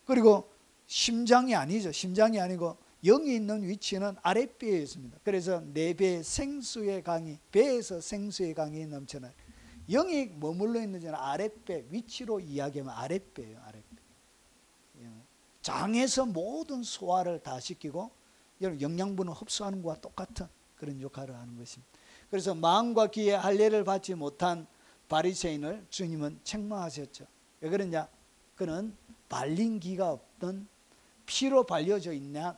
그리고 심장이 아니죠. 심장이 아니고 영이 있는 위치는 아랫배에 있습니다. 그래서 내 배에 생수의 강이, 배에서 생수의 강이 넘쳐나요. 영이 머물러 있는 데는 아랫배, 위치로 이야기하면 아랫배예요. 아랫배. 장에서 모든 소화를 다 시키고 영양분을 흡수하는 것과 똑같은 그런 역할을 하는 것입니다. 그래서 마음과 귀에 할례를 받지 못한 바리새인을 주님은 책망하셨죠. 왜 그러냐? 그는 발린 기가 없던, 피로 발려져 있냐,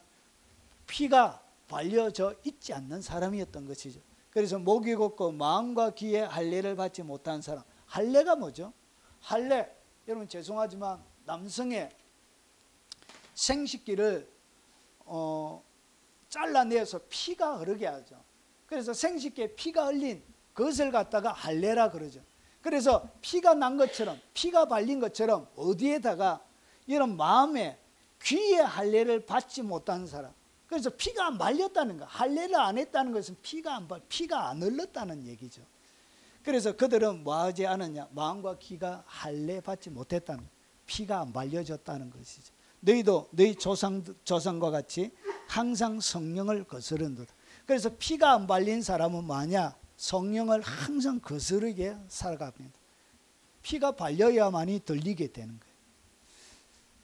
피가 발려져 있지 않는 사람이었던 것이죠. 그래서 목이 곱고 마음과 귀에 할례를 받지 못한 사람. 할례가 뭐죠? 할례, 여러분 죄송하지만 남성의 생식기를 잘라내서 피가 흐르게 하죠. 그래서 생식기에 피가 흘린 그것을 갖다가 할례라 그러죠. 그래서 피가 난 것처럼, 피가 발린 것처럼 어디에다가 이런 마음에, 귀에 할례를 받지 못한 사람. 그래서 피가 안 발렸다는 거. 할례를 안 했다는 것은 피가 안 흘렀다는 얘기죠. 그래서 그들은 뭐 하지 않았냐? 마음과 귀가 할례 받지 못했다는 거. 피가 안 발려졌다는 것이죠. 너희도 너희 조상과 같이 항상 성령을 거스른도다. 그래서 피가 안 발린 사람은 뭐냐? 성령을 항상 거스르게 살아갑니다. 피가 발려야만이 들리게 되는 거예요.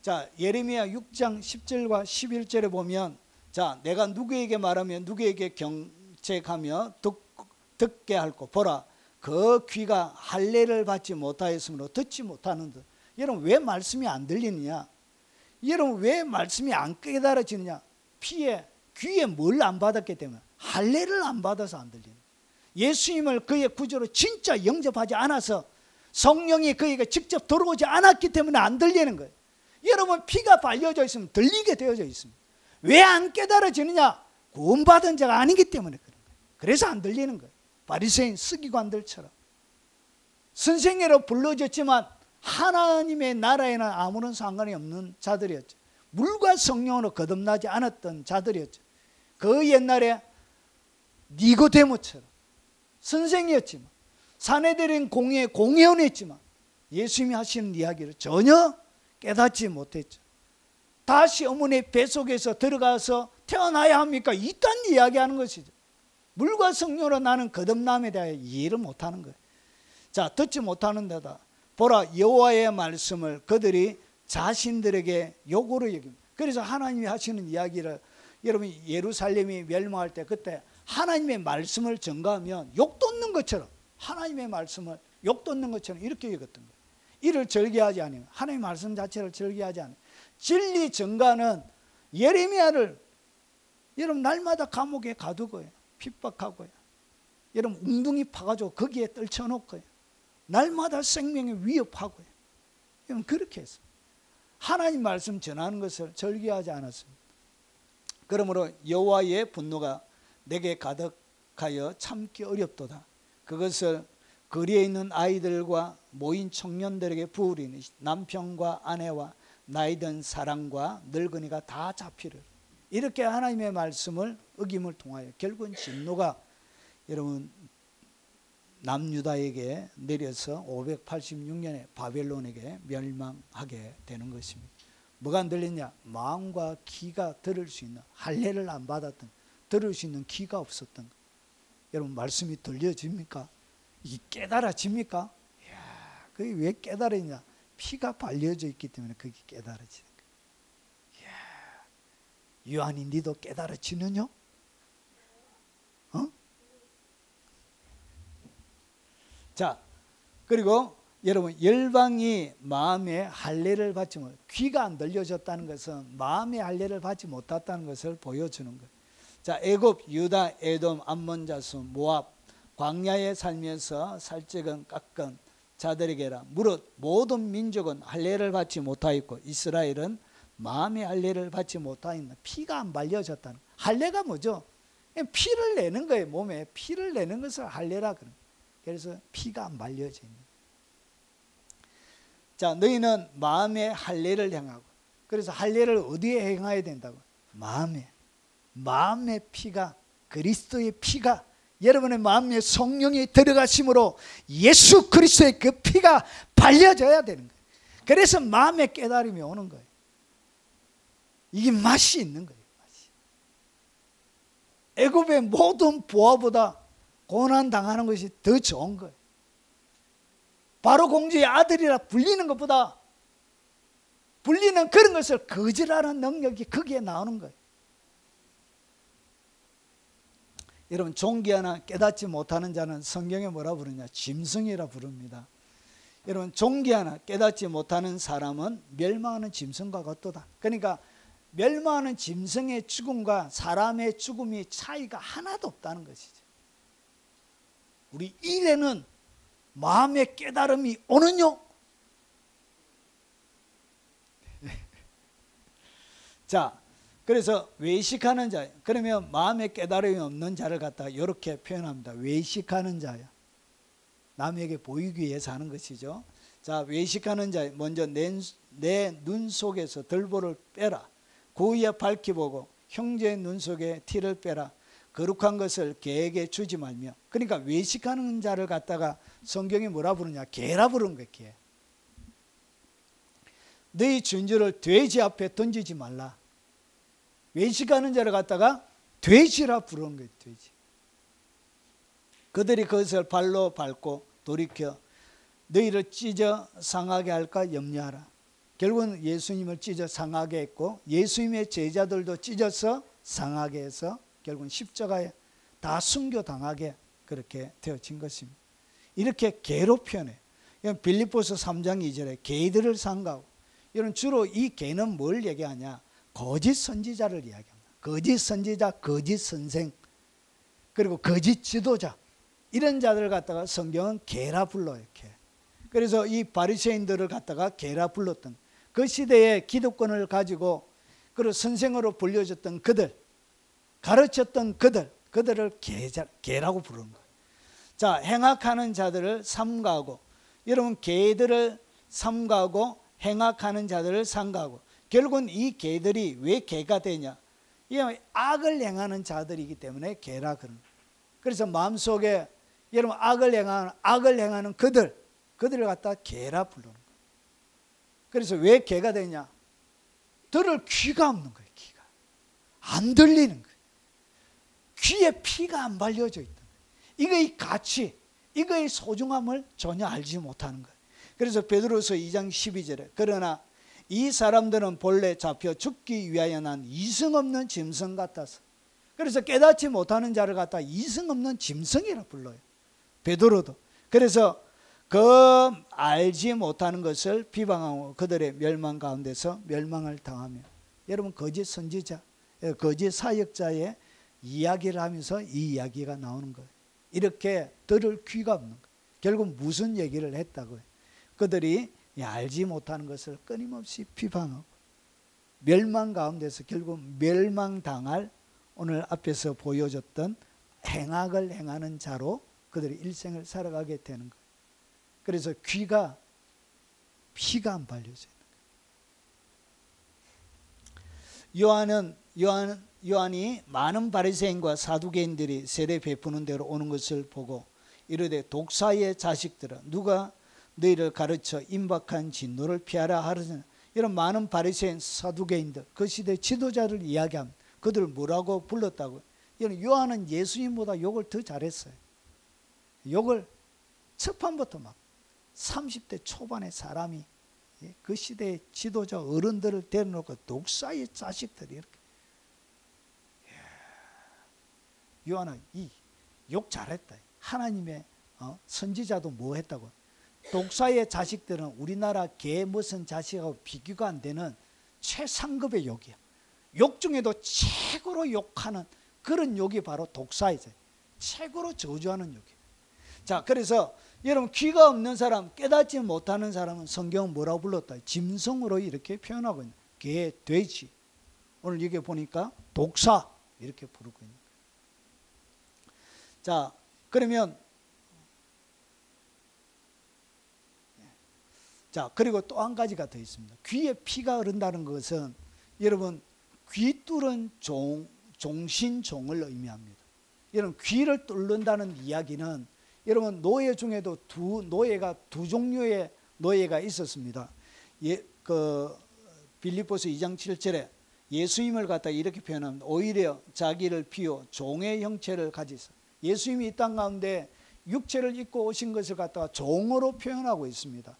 자, 예레미야 6장 10절과 11절에 보면, 자, 내가 누구에게 말하며 누구에게 경책하며 듣게 할꼬. 보라, 그 귀가 할례를 받지 못하였으므로 듣지 못하는듯. 여러분 왜 말씀이 안 들리느냐? 여러분 왜 말씀이 안 깨달아지느냐? 귀에 뭘 안 받았기 때문에, 할례를 안 받아서 안 들리는 거예요. 예수님을 그의 구주로 진짜 영접하지 않아서, 성령이 그에게 직접 들어오지 않았기 때문에 안 들리는 거예요. 여러분 피가 발려져 있으면 들리게 되어져 있습니다. 왜 안 깨달아지느냐? 구원받은 자가 아니기 때문에 그런 거예요. 그래서 안 들리는 거예요. 바리새인 서기관들처럼 선생으로 불러졌지만 하나님의 나라에는 아무런 상관이 없는 자들이었죠. 물과 성령으로 거듭나지 않았던 자들이었죠. 그 옛날에 니고데모처럼 선생이었지만, 사내들인 공회원이었지만 예수님이 하시는 이야기를 전혀 깨닫지 못했죠. 다시 어머니의 뱃속에서 들어가서 태어나야 합니까? 이딴 이야기하는 것이죠. 물과 성령으로 나는 거듭남에 대해 이해를 못하는 거예요. 자, 듣지 못하는 데다 보라, 여호와의 말씀을 그들이 자신들에게 요구로 여깁니다. 그래서 하나님이 하시는 이야기를, 여러분 예루살렘이 멸망할 때 그때 하나님의 말씀을 전가하면 욕돋는 것처럼, 하나님의 말씀을 욕돋는 것처럼 이렇게 여겼던 거예요. 이를 절개하지 않으면, 하나님의 말씀 자체를 절개하지 않으면, 진리 전가는 예레미야를 여러분 날마다 감옥에 가두고요, 핍박하고요, 여러분 웅둥이 파가지고 거기에 떨쳐놓고요, 날마다 생명에 위협하고요. 여러분 그렇게 했어요. 하나님 말씀 전하는 것을 절개하지 않았습니다. 그러므로 여호와의 분노가 내게 가득하여 참기 어렵도다. 그것을 거리에 있는 아이들과 모인 청년들에게 부으리니 남편과 아내와 나이든 사람과 늙은이가 다 잡히를. 이렇게 하나님의 말씀을 어김을 통하여 결국은 진노가 여러분 남유다에게 내려서 586년에 바벨론에게 멸망하게 되는 것입니다. 뭐가 안 들리냐? 마음과 귀가 들을 수 있는, 할례를 안 받았던, 들을 수 있는 귀가 없었던. 여러분 말씀이 들려집니까? 이게 깨달아집니까? 이야, 그게 왜 깨달으냐? 피가 발려져 있기 때문에 그게 깨달아지는 거예요. 이야, 요한이 니도 깨달아지느냐? 자, 그리고 여러분 열방이 마음의 할례를 받지 못, 귀가 안 들려졌다는 것은 마음의 할례를 받지 못했다는 것을 보여주는 거예요. 자, 애굽, 유다, 에돔, 암몬 자손, 모압, 광야에 살면서 살찌건 깎은 자들에게라. 무릇 모든 민족은 할례를 받지 못하였고 이스라엘은 마음의 할례를 받지 못하였나. 피가 안 발려졌다는. 할례가 뭐죠? 피를 내는 거예요. 몸에 피를 내는 것을 할례라 그런. 그래서 피가 안 발려져 있는. 자, 너희는 마음의 할례를 행하고. 그래서 할례를 어디에 행해야 된다고? 마음에. 마음의 피가, 그리스도의 피가 여러분의 마음에 성령이 들어가심으로 예수 그리스도의 그 피가 발려져야 되는 거예요. 그래서 마음의 깨달음이 오는 거예요. 이게 맛이 있는 거예요. 맛이. 애굽의 모든 부하보다 고난 당하는 것이 더 좋은 거예요. 바로 공주의 아들이라 불리는 것보다 불리는 그런 것을 거절하는 능력이 거기에 나오는 거예요. 여러분, 존귀하나 깨닫지 못하는 자는 성경에 뭐라 부르냐? 짐승이라 부릅니다. 여러분, 존귀하나 깨닫지 못하는 사람은 멸망하는 짐승과 같도다. 그러니까 멸망하는 짐승의 죽음과 사람의 죽음이 차이가 하나도 없다는 것이죠. 우리 일에는 마음의 깨달음이 오는요. 자, 그래서 외식하는 자, 그러면 마음의 깨달음이 없는 자를 갖다가 이렇게 표현합니다. 외식하는 자야. 남에게 보이기 위해서 하는 것이죠. 자, 외식하는 자, 먼저 내 눈 속에서 들보를 빼라. 고의에 밝히보고 형제의 눈 속에 티를 빼라. 거룩한 것을 개에게 주지 말며. 그러니까 외식하는 자를 갖다가 성경이 뭐라 부르냐? 개라 부르는 거예요. 개. 너희 준주를 돼지 앞에 던지지 말라. 외식하는 자를 갖다가 돼지라 부르는 거예요. 돼지. 그들이 그것을 발로 밟고 돌이켜 너희를 찢어 상하게 할까 염려하라. 결국은 예수님을 찢어 상하게 했고 예수님의 제자들도 찢어서 상하게 해서 결국은 십자가에 다 순교당하게 그렇게 되어진 것입니다. 이렇게 개로 표현해요. 빌립보서 3장 2절에 개들을 상가하고. 이런 주로 이 개는 뭘 얘기하냐? 거짓 선지자를 이야기합니다. 거짓 선지자, 거짓 선생, 그리고 거짓 지도자, 이런 자들을 갖다가 성경은 개라 불러요. 개. 그래서 이 바리새인들을 갖다가 개라 불렀던, 그 시대에 기득권을 가지고 그리고 선생으로 불려졌던 그들, 가르쳤던 그들을 개라고 부르는 거예요. 자, 행악하는 자들을 삼가하고. 여러분, 개들을 삼가하고 행악하는 자들을 삼가하고. 결국은 이 개들이 왜 개가 되냐? 이 악을 행하는 자들이기 때문에 개라 그런 거예요. 그래서 마음속에 여러분 악을 행하는 그들을 갖다 개라 부르는 거예요. 그래서 왜 개가 되냐? 들을 귀가 없는 거예요. 귀가 안 들리는 거예요. 귀에 피가 안 발려져 있다. 이거의 가치, 이거의 소중함을 전혀 알지 못하는 거예요. 그래서 베드로서 2장 12절에 그러나 이 사람들은 본래 잡혀 죽기 위하여 난 이승 없는 짐승 같아서. 그래서 깨닫지 못하는 자를 갖다 이승 없는 짐승이라 불러요. 베드로도. 그래서 그 알지 못하는 것을 비방하고 그들의 멸망 가운데서 멸망을 당하며. 여러분, 거짓 선지자, 거짓 사역자의 이야기를 하면서 이 이야기가 나오는 거예요. 이렇게 들을 귀가 없는 거예요. 결국 무슨 얘기를 했다고요? 그들이 알지 못하는 것을 끊임없이 비방하고 멸망 가운데서 결국 멸망당할, 오늘 앞에서 보여줬던 행악을 행하는 자로 그들이 일생을 살아가게 되는 거예요. 그래서 귀가 피가 안 발려져 있는 거예요. 요한이 많은 바리새인과 사두개인들이 세례 베푸는 데로 오는 것을 보고 이르되 독사의 자식들아 누가 너희를 가르쳐 임박한 진노를 피하라 하르냐. 이런 많은 바리새인 사두개인들, 그 시대 지도자를 이야기합니다. 그들을 뭐라고 불렀다고요? 요한은 예수님보다 욕을 더 잘했어요. 욕을 첫판부터 막 30대 초반의 사람이 그 시대의 지도자 어른들을 데려놓고 독사의 자식들이 이렇게. 요한은 이 욕 잘했다. 하나님의 선지자도 뭐 했다고? 독사의 자식들은 우리나라 개 무슨 자식하고 비교가 안 되는 최상급의 욕이야. 욕 중에도 최고로 욕하는 그런 욕이 바로 독사이죠. 최고로 저주하는 욕이에요. 자, 그래서 여러분 귀가 없는 사람, 깨닫지 못하는 사람은 성경은 뭐라고 불렀다? 짐승으로 이렇게 표현하고 있는 개, 돼지. 오늘 여기 보니까 독사 이렇게 부르고 있는 거예요. 자, 그러면 자, 그리고 또 한 가지가 더 있습니다. 귀에 피가 흐른다는 것은 여러분 귀 뚫은 종신종을 의미합니다. 여러분 귀를 뚫는다는 이야기는 여러분 노예 중에도 노예가 두 종류의 노예가 있었습니다. 빌립보서 2장 7절에 예수님을 갖다 이렇게 표현합니다. 오히려 자기를 비워 종의 형체를 가지사. 예수님이 이 땅 가운데 육체를 입고 오신 것을 갖다가 종으로 표현하고 있습니다.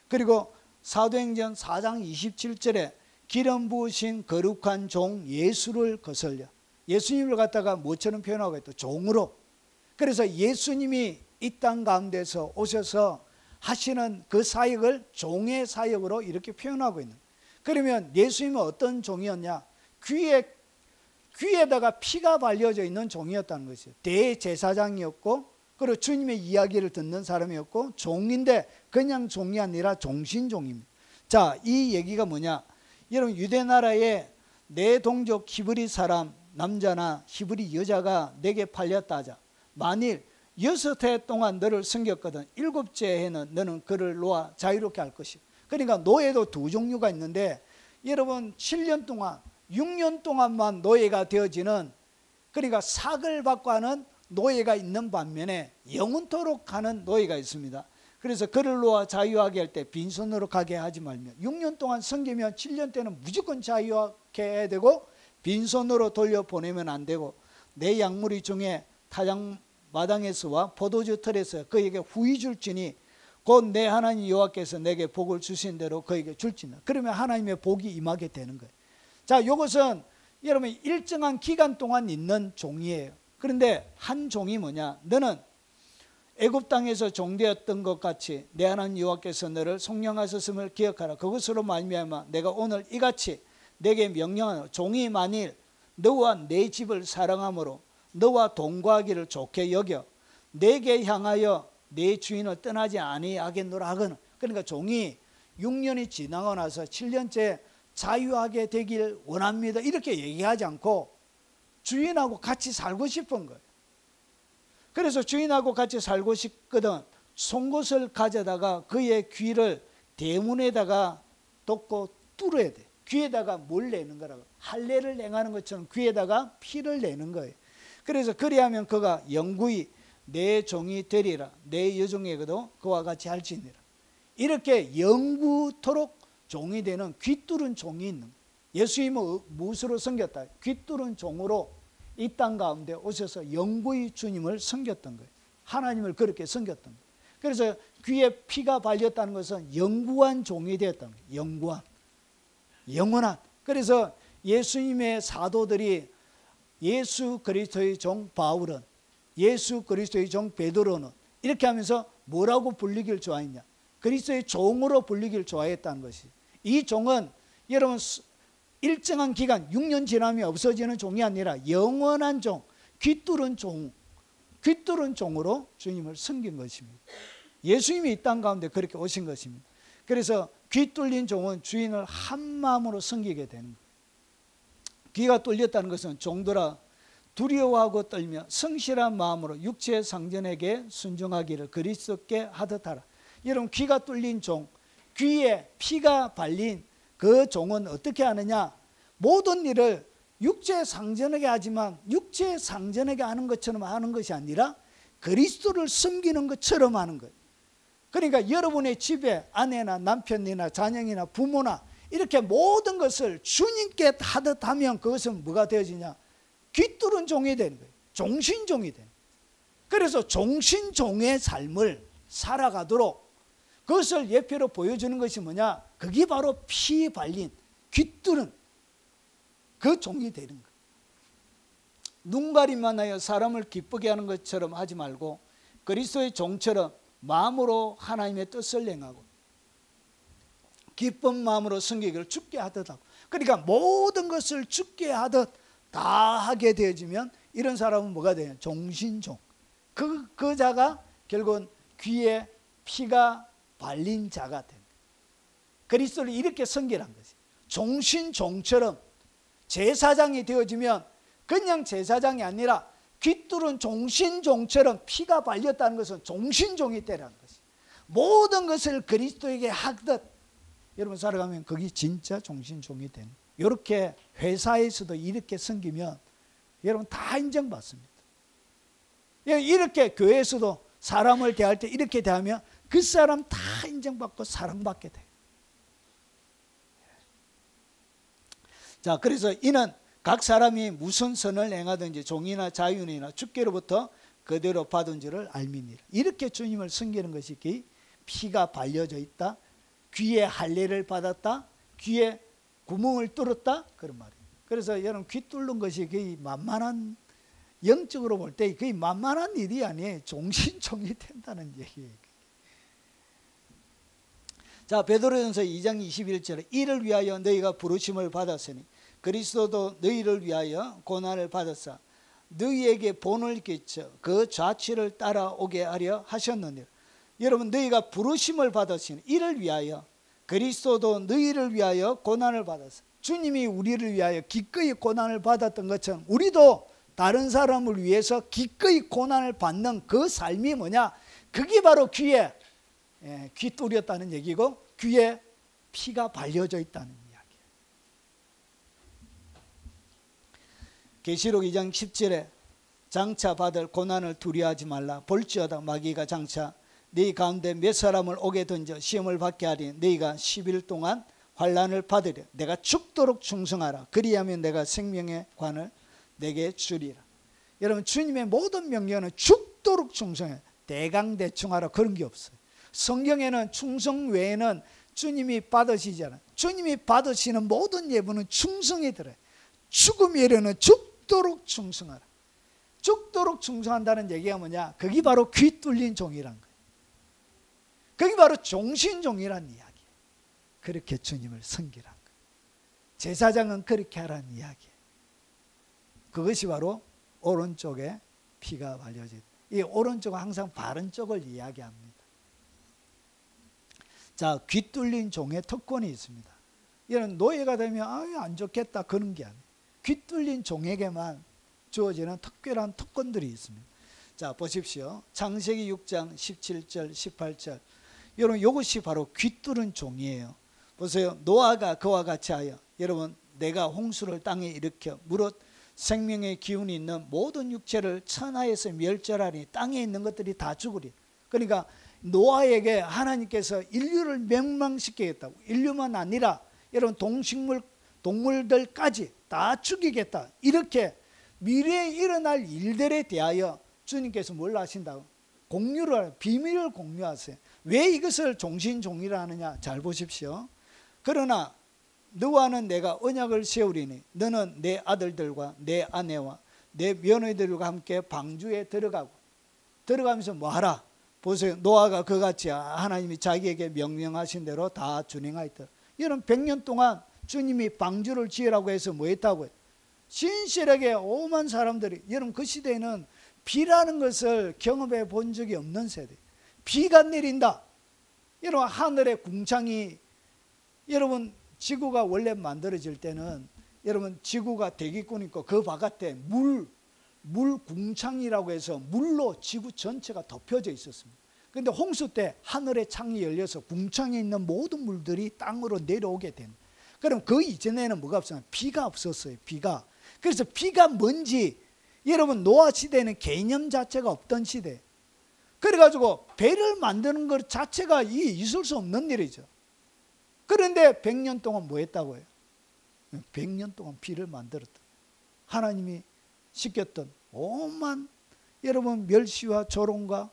그리고 사도행전 4장 27절에 기름 부으신 거룩한 종 예수를 거슬려. 예수님을 갖다가 뭐처럼 표현하고 있다? 종으로. 그래서 예수님이 이 땅 가운데서 오셔서 하시는 그 사역을 종의 사역으로 이렇게 표현하고 있는. 그러면 예수님은 어떤 종이었냐? 귀에다가 피가 발려져 있는 종이었다는 것이에요. 대제사장이었고, 그리고 주님의 이야기를 듣는 사람이었고, 종인데 그냥 종이 아니라 종신종입니다. 자, 이 얘기가 뭐냐? 여러분 유대 나라에 내 동족 히브리 사람 남자나 히브리 여자가 내게 팔렸다 하자. 만일 6해 동안 너를 섬겼거든 7째 해는 너는 그를 놓아 자유롭게 할 것이요. 그러니까 노예도 두 종류가 있는데 여러분 7년 동안 6년 동안만 노예가 되어지는, 그러니까 삭을 받고 하는 노예가 있는 반면에 영원토록 하는 노예가 있습니다. 그래서 그를 놓아 자유하게 할 때 빈손으로 가게 하지 말며 6년 동안 섬기면 7년 때는 무조건 자유하게 해야 되고 빈손으로 돌려보내면 안 되고, 내 약물이 중에 타작 마당에서와 포도주 틀에서 그에게 후히 줄지니 곧 내 하나님 여호와께서 내게 복을 주신 대로 그에게 줄지나. 그러면 하나님의 복이 임하게 되는 거예요. 자, 이것은 여러분 일정한 기간 동안 있는 종이에요. 그런데 한 종이 뭐냐? 너는 애굽 땅에서 종되었던 것 같이 내 하나님 여호와께서 너를 속량하셨음을 기억하라. 그것으로 말미암아 내가 오늘 이같이 내게 명령하노. 종이 만일 너와 내 집을 사랑함으로 너와 동거하기를 좋게 여겨 내게 향하여 내 주인을 떠나지 아니하겠노라 하거든. 그러니까 종이 6년이 지나고 나서 7년째 자유하게 되길 원합니다 이렇게 얘기하지 않고 주인하고 같이 살고 싶은 거예요. 그래서 주인하고 같이 살고 싶거든 송곳을 가져다가 그의 귀를 대문에다가 덮고 뚫어야 돼. 귀에다가 뭘 내는 거라고? 할례를 행하는 것처럼 귀에다가 피를 내는 거예요. 그래서 그리하면 그가 영구히 내 종이 되리라. 내 여종에게도 그와 같이 할지니라. 이렇게 영구토록 종이 되는 귀 뚫은 종이 있는 거예요. 예수님은 무엇으로 섬겼다? 귀 뚫은 종으로 이 땅 가운데 오셔서 영구히 주님을 섬겼던 거예요. 하나님을 그렇게 섬겼던 거예요. 그래서 귀에 피가 발렸다는 것은 영구한 종이 되었다는 거예요. 영구한, 영원한. 그래서 예수님의 사도들이 예수 그리스도의 종 바울은, 예수 그리스도의 종 베드로는 이렇게 하면서 뭐라고 불리길 좋아했냐? 그리스도의 종으로 불리길 좋아했다는 것이. 이 종은 여러분 일정한 기간 6년 지나면 없어지는 종이 아니라 영원한 종, 귀 뚫은 종, 귀 뚫은 종으로 주님을 섬긴 것입니다. 예수님이 이 땅 가운데 그렇게 오신 것입니다. 그래서 귀 뚫린 종은 주인을 한 마음으로 섬기게 되는 거예요. 귀가 뚫렸다는 것은 종들아 두려워하고 떨며 성실한 마음으로 육체의 상전에게 순종하기를 그리스도께 하듯 하라. 여러분 귀가 뚫린 종, 귀에 피가 발린 그 종은 어떻게 하느냐? 모든 일을 육체의 상전에게 하지만 육체의 상전에게 하는 것처럼 하는 것이 아니라 그리스도를 섬기는 것처럼 하는 거예요. 그러니까 여러분의 집에 아내나 남편이나 자녀이나 부모나 이렇게 모든 것을 주님께 하듯 하면 그것은 뭐가 되어지냐? 귀 뚫은 종이 되는 거예요. 종신종이 되는 거예요. 그래서 종신종의 삶을 살아가도록 그것을 예표로 보여주는 것이 뭐냐? 그게 바로 피 발린 귀 뚫은 그 종이 되는 거예요. 눈가림만 하여 사람을 기쁘게 하는 것처럼 하지 말고 그리스도의 종처럼 마음으로 하나님의 뜻을 행하고 기쁜 마음으로 섬기기를 주께 하듯 하고, 그러니까 모든 것을 주께 하듯 다 하게 되어지면 이런 사람은 뭐가 돼요? 종신종. 그 자가 결국은 귀에 피가 발린 자가 된 거예요. 그리스도를 이렇게 섬기란 것이. 종신종처럼 제사장이 되어지면 그냥 제사장이 아니라 귀뚫은 종신종처럼 피가 발렸다는 것은 종신종이 되라는 것이. 모든 것을 그리스도에게 하듯 여러분 살아가면 그게 진짜 종신종이 되는. 이렇게 회사에서도 이렇게 섬기면 여러분 다 인정받습니다. 이렇게 교회에서도 사람을 대할 때 이렇게 대하면 그 사람 다 인정받고 사랑받게 돼요. 자, 그래서 이는 각 사람이 무슨 선을 행하든지 종이나 자윤이나 주께로부터 그대로 받은 줄을 알미니라. 이렇게 주님을 섬기는 것이 피가 발려져 있다, 귀에 할례를 받았다, 귀에 구멍을 뚫었다, 그런 말이에요. 그래서 여러분 귀 뚫는 것이 거의 만만한, 영적으로 볼 때 거의 만만한 일이 아니에요. 종신종이 된다는 얘기예요. 자, 베드로전서 2장 21절에 이를 위하여 너희가 부르심을 받았으니 그리스도도 너희를 위하여 고난을 받았사 너희에게 본을 끼쳐 그 좌치를 따라오게 하려 하셨느니라. 여러분 너희가 부르심을 받았으니 이를 위하여, 그리스도도 너희를 위하여 고난을 받았어. 주님이 우리를 위하여 기꺼이 고난을 받았던 것처럼 우리도 다른 사람을 위해서 기꺼이 고난을 받는 그 삶이 뭐냐? 그게 바로 귀에 귀 뚫렸다는 얘기고 귀에 피가 발려져 있다는 이야기예요. 계시록 2장 10절에 장차 받을 고난을 두려워하지 말라. 볼지어다 마귀가 장차 네 가운데 몇 사람을 오게 던져 시험을 받게 하리. 너희가 10일 동안 환난을 받으려. 내가 죽도록 충성하라. 그리하면 내가 생명의 관을 내게 주리라. 여러분 주님의 모든 명령은 죽도록 충성해. 대강대충하라 그런 게 없어요. 성경에는 충성 외에는 주님이 받으시잖아요. 주님이 받으시는 모든 예부는 충성이 들어요. 죽음에 이르는 죽도록 충성하라. 죽도록 충성한다는 얘기가 뭐냐? 그게 바로 귀 뚫린 종이란 거예요. 그게 바로 종신종이란 이야기예요. 그렇게 주님을 섬기란 거예요. 제사장은 그렇게 하라는 이야기예요. 그것이 바로 오른쪽에 피가 발려진, 이 오른쪽은 항상 바른 쪽을 이야기합니다. 자, 귀 뚫린 종의 특권이 있습니다. 이런 노예가 되면 안 좋겠다 그런 게 아니에요. 귀 뚫린 종에게만 주어지는 특별한 특권들이 있습니다. 자, 보십시오. 창세기 6장 17절 18절. 여러분 이것이 바로 귀 뚫은 종이에요. 보세요. 노아가 그와 같이 하여, 여러분 내가 홍수를 땅에 일으켜 무릇 생명의 기운이 있는 모든 육체를 천하에서 멸절하니 땅에 있는 것들이 다 죽으리. 그러니까 노아에게 하나님께서 인류를 멸망시키겠다고, 인류만 아니라 여러분 동물들까지 다 죽이겠다, 이렇게 미래에 일어날 일들에 대하여 주님께서 뭘 하신다고? 공유를, 비밀을 공유하세요. 왜 이것을 종신종이라 하느냐? 잘 보십시오. 그러나 너와는 내가 언약을 세우리니 너는 내 아들들과 내 아내와 내 며느리들과 함께 방주에 들어가면서 뭐 하라? 보세요. 노아가 그같이 하나님이 자기에게 명령하신 대로 다 준행하였다. 이런 100년 동안 주님이 방주를 지으라고 해서 뭐 했다고요? 신실하게 오만 사람들이, 여러분 그 시대에는 비라는 것을 경험해 본 적이 없는 세대. 비가 내린다. 여러분 하늘의 궁창이, 여러분 지구가 원래 만들어질 때는 여러분 지구가 대기권 있고 그 바깥에 물 궁창이라고 해서 물로 지구 전체가 덮여져 있었습니다. 그런데 홍수 때 하늘의 창이 열려서 궁창에 있는 모든 물들이 땅으로 내려오게 된. 그럼 그 이전에는 뭐가 없었어요? 비가 없었어요. 비가. 그래서 비가 뭔지, 여러분 노아 시대에는 개념 자체가 없던 시대. 그래가지고 배를 만드는 것 자체가 있을 수 없는 일이죠. 그런데 100년 동안 뭐 했다고요? 100년 동안 비를 만들었다. 하나님이 시켰던 오만 여러분 멸시와 조롱과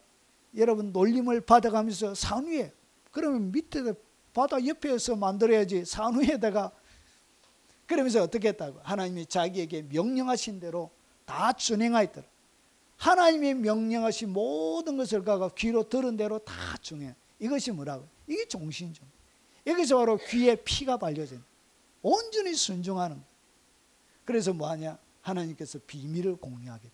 여러분 놀림을 받아가면서 산 위에, 그러면 밑에 바다 옆에서 만들어야지 산 위에다가, 그러면서 어떻게 했다고? 하나님이 자기에게 명령하신 대로 다 준행하였더라. 하나님이 명령하신 모든 것을 그가 귀로 들은 대로 다 준행. 이것이 뭐라고요? 이게 종신종. 여기서 바로 귀에 피가 발려진, 온전히 순종하는 거예요. 그래서 뭐하냐? 하나님께서 비밀을 공유하게 돼.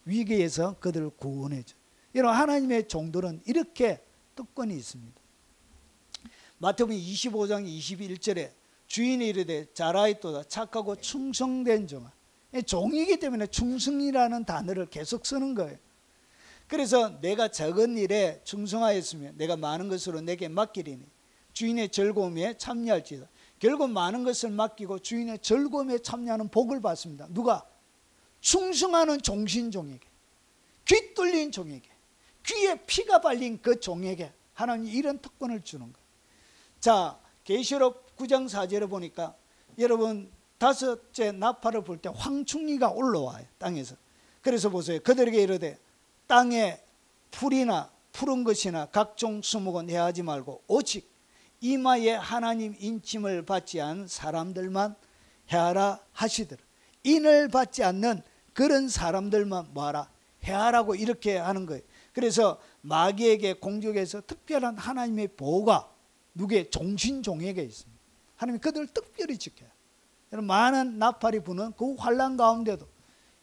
위기에서 그들을 구원해 줘. 이런 하나님의 종들은 이렇게 특권이 있습니다. 마태복음 25장 21절에 주인이 이르되 잘하였도다 착하고 충성된 종아. 종이기 때문에 충성이라는 단어를 계속 쓰는 거예요. 그래서 내가 작은 일에 충성하였으면 내가 많은 것으로 내게 맡기리니 주인의 즐거움에 참여할지다. 결국 많은 것을 맡기고 주인의 즐거움에 참여하는 복을 받습니다. 누가? 충성하는 종신종에게, 귀 뚫린 종에게, 귀에 피가 발린 그 종에게 하나님이 이런 특권을 주는 거예요. 자, 계시록 9장 4절에 보니까 여러분 다섯째 나팔을 불 때 황충이가 올라와요, 땅에서. 그래서 보세요. 그들에게 이르되 땅에 풀이나 푸른 것이나 각종 수목은 해하지 말고 오직 이마에 하나님 인침을 받지 않은 사람들만 해하라 하시더라. 인을 받지 않는 그런 사람들만 뭐하라? 해하라고 이렇게 하는 거예요. 그래서 마귀에게 공중에서 특별한 하나님의 보호가 누구의? 종신종에게 있습니다. 하나님이 그들을 특별히 지켜요. 여러분 많은 나팔이 부는 그 환난 가운데도,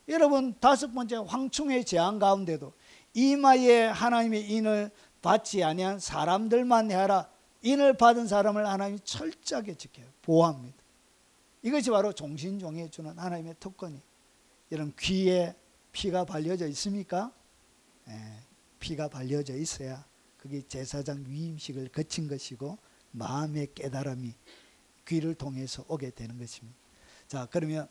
여러분 다섯 번째 황충의 재앙 가운데도 이마에 하나님의 인을 받지 아니한 사람들만 해하라. 인을 받은 사람을 하나님이 철저하게 지켜요. 보호합니다. 이것이 바로 종신종에 주는 하나님의 특권이. 여러분 귀에 피가 발려져 있습니까? 피가 발려져 있어야 그게 제사장 위임식을 거친 것이고 마음의 깨달음이 귀를 통해서 오게 되는 것입니다. 자, 그러면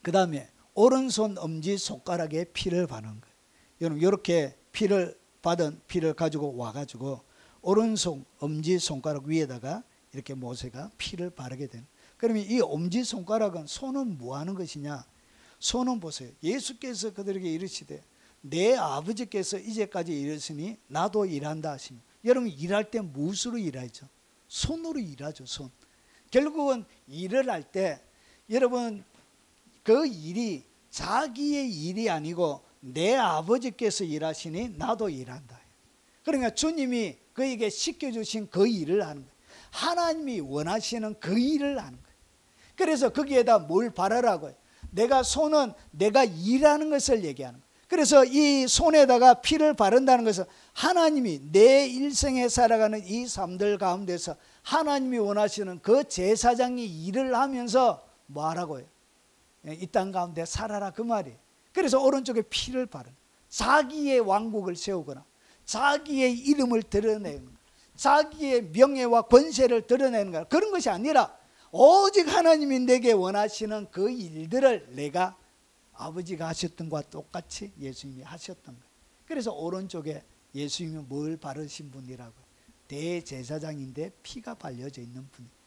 그 다음에 오른손 엄지 손가락에 피를 바르는 거예요. 여러분 이렇게 피를 받은 피를 가지고 와가지고 오른손 엄지 손가락 위에다가 이렇게 모세가 피를 바르게 되는. 그러면 이 엄지 손가락은 손은 뭐 하는 것이냐? 손은 보세요. 예수께서 그들에게 이르시되 내 아버지께서 이제까지 이르시니 나도 일한다 하시니. 여러분 일할 때 무엇으로 일하죠? 손으로 일하죠. 손. 결국은 일을 할 때 여러분 그 일이 자기의 일이 아니고 내 아버지께서 일하시니 나도 일한다. 그러니까 주님이 그에게 시켜주신 그 일을 하는 거예요. 하나님이 원하시는 그 일을 하는 거예요. 그래서 거기에다 뭘 바르라고요? 내가 손은 내가 일하는 것을 얘기하는 거예요. 그래서 이 손에다가 피를 바른다는 것은 하나님이 내 일생에 살아가는 이 삶들 가운데서 하나님이 원하시는 그 제사장이 일을 하면서 뭐 하라고요? 이 땅 가운데 살아라 그 말이에요. 그래서 오른쪽에 피를 바른, 자기의 왕국을 세우거나 자기의 이름을 드러내는 것, 자기의 명예와 권세를 드러내는 것, 그런 것이 아니라 오직 하나님이 내게 원하시는 그 일들을 내가 아버지가 하셨던 것과 똑같이 예수님이 하셨던 거예요. 그래서 오른쪽에 예수님이 뭘 바르신 분이라고? 대제사장인데 피가 발려져 있는 분이에요.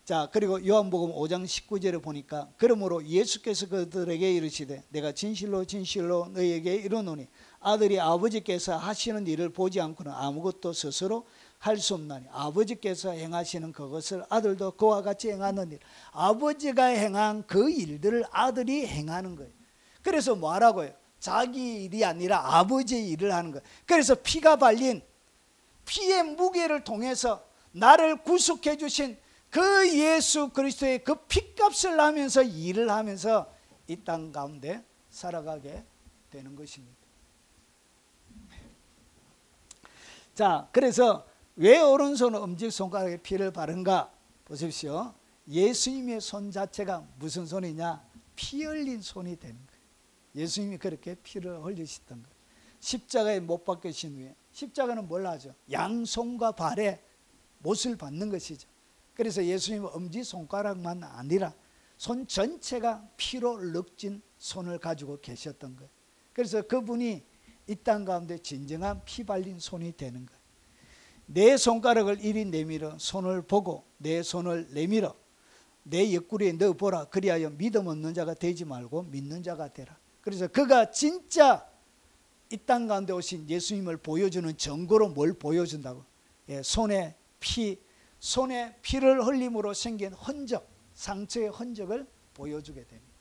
자, 그리고 요한복음 5장 19절에 보니까 그러므로 예수께서 그들에게 이르시되 내가 진실로 진실로 너희에게 이르노니 아들이 아버지께서 하시는 일을 보지 않고는 아무것도 스스로 할 수 없나니 아버지께서 행하시는 그것을 아들도 그와 같이 행하는 일. 아버지가 행한 그 일들을 아들이 행하는 거예요. 그래서 뭐 하라고요? 자기 일이 아니라 아버지의 일을 하는 거예요. 그래서 피가 발린 피의 무게를 통해서 나를 구속해 주신 그 예수 그리스도의 그 피값을 하면서 일을 하면서 이 땅 가운데 살아가게 되는 것입니다. 자, 그래서 왜 오른손 엄지손가락에 피를 바른가? 보십시오. 예수님의 손 자체가 무슨 손이냐? 피 흘린 손이 되는 거예요. 예수님이 그렇게 피를 흘리셨던 거예요. 십자가에 못 박히신 후에 십자가는 뭘 하죠? 양손과 발에 못을 받는 것이죠. 그래서 예수님은 엄지손가락만 아니라 손 전체가 피로 럭진 손을 가지고 계셨던 거예요. 그래서 그분이 이 땅 가운데 진정한 피 발린 손이 되는 거예요. 내 손가락을 이리 내밀어 손을 보고 내 손을 내밀어 내 옆구리에 넣어보라. 그리하여 믿음 없는 자가 되지 말고 믿는 자가 되라. 그래서 그가 진짜 이 땅 가운데 오신 예수님을 보여주는 증거로 뭘 보여준다고? 손에 피를 흘림으로 생긴 흔적, 상처의 흔적을 보여주게 됩니다.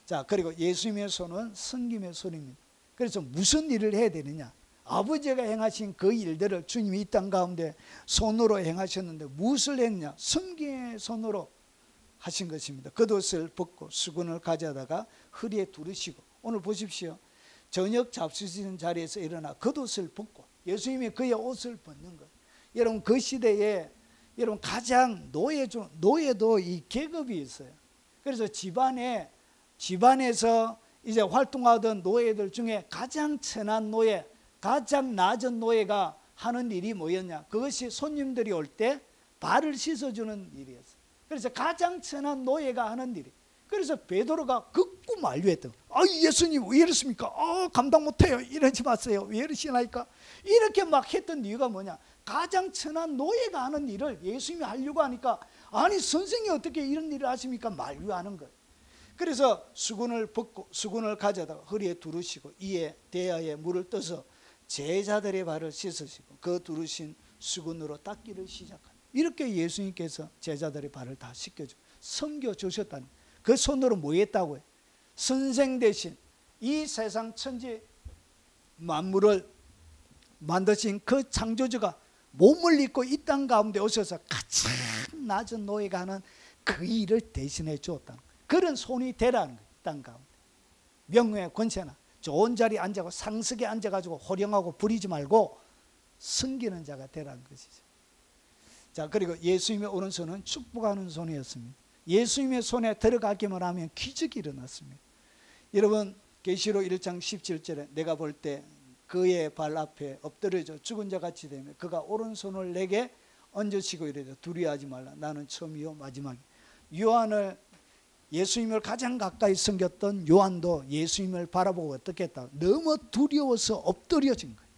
자, 그리고 예수님의 손은 섬김의 손입니다. 그래서 무슨 일을 해야 되느냐? 아버지가 행하신 그 일들을 주님이 이 땅 가운데 손으로 행하셨는데 무엇을 했냐? 섬김의 손으로 하신 것입니다. 겉옷을 벗고 수건을 가져다가 허리에 두르시고, 오늘 보십시오. 저녁 잡수시는 자리에서 일어나 겉옷을 벗고 예수님이 그의 옷을 벗는 것. 여러분 그 시대에 여러분 가장 노예도 이 계급이 있어요. 그래서 집안에서 이제 활동하던 노예들 중에 가장 천한 노예, 가장 낮은 노예가 하는 일이 뭐였냐? 그것이 손님들이 올 때 발을 씻어주는 일이었어요. 그래서 가장 천한 노예가 하는 일이. 그래서 베드로가 극구 만류했던. 예수님 왜 이러십니까? 감당 못해요. 이러지 마세요. 왜 이러시나이까? 이렇게 막 했던 이유가 뭐냐? 가장 천한 노예가 하는 일을 예수님이 하려고 하니까 아니 선생이 어떻게 이런 일을 하십니까? 만류하는 거예요. 그래서 수건을 벗고 수건을 가져다가 허리에 두르시고 이에 대야에 물을 떠서 제자들의 발을 씻으시고 그 두르신 수건으로 닦기를 시작합니다. 이렇게 예수님께서 제자들의 발을 다 씻겨주고 섬겨주셨다는 거예요. 그 손으로 뭐 했다고요? 선생 대신 이 세상 천지 만물을 만드신 그 창조주가 몸을 입고 이 땅 가운데 오셔서 가장 낮은 노예가 하는 그 일을 대신해 주었다는 거예요. 그런 손이 되라는 거예요. 땅 가운데 명예의 권세나 좋은 자리에 앉아서 상석에 앉아가지고 호령하고 부리지 말고 섬기는 자가 되라는 것이죠. 자, 그리고 예수님의 오른손은 축복하는 손이었습니다. 예수님의 손에 들어가기만 하면 기적이 일어났습니다. 여러분 계시록 1장 17절에 내가 볼 때 그의 발 앞에 엎드려져 죽은 자같이 되며 그가 오른손을 내게 얹으시고 이르되 두려워하지 말라 나는 처음이요 마지막이요. 요한을 예수님을 가장 가까이 섬겼던 요한도 예수님을 바라보고 어떻게 했다? 너무 두려워서 엎드려진 거예요.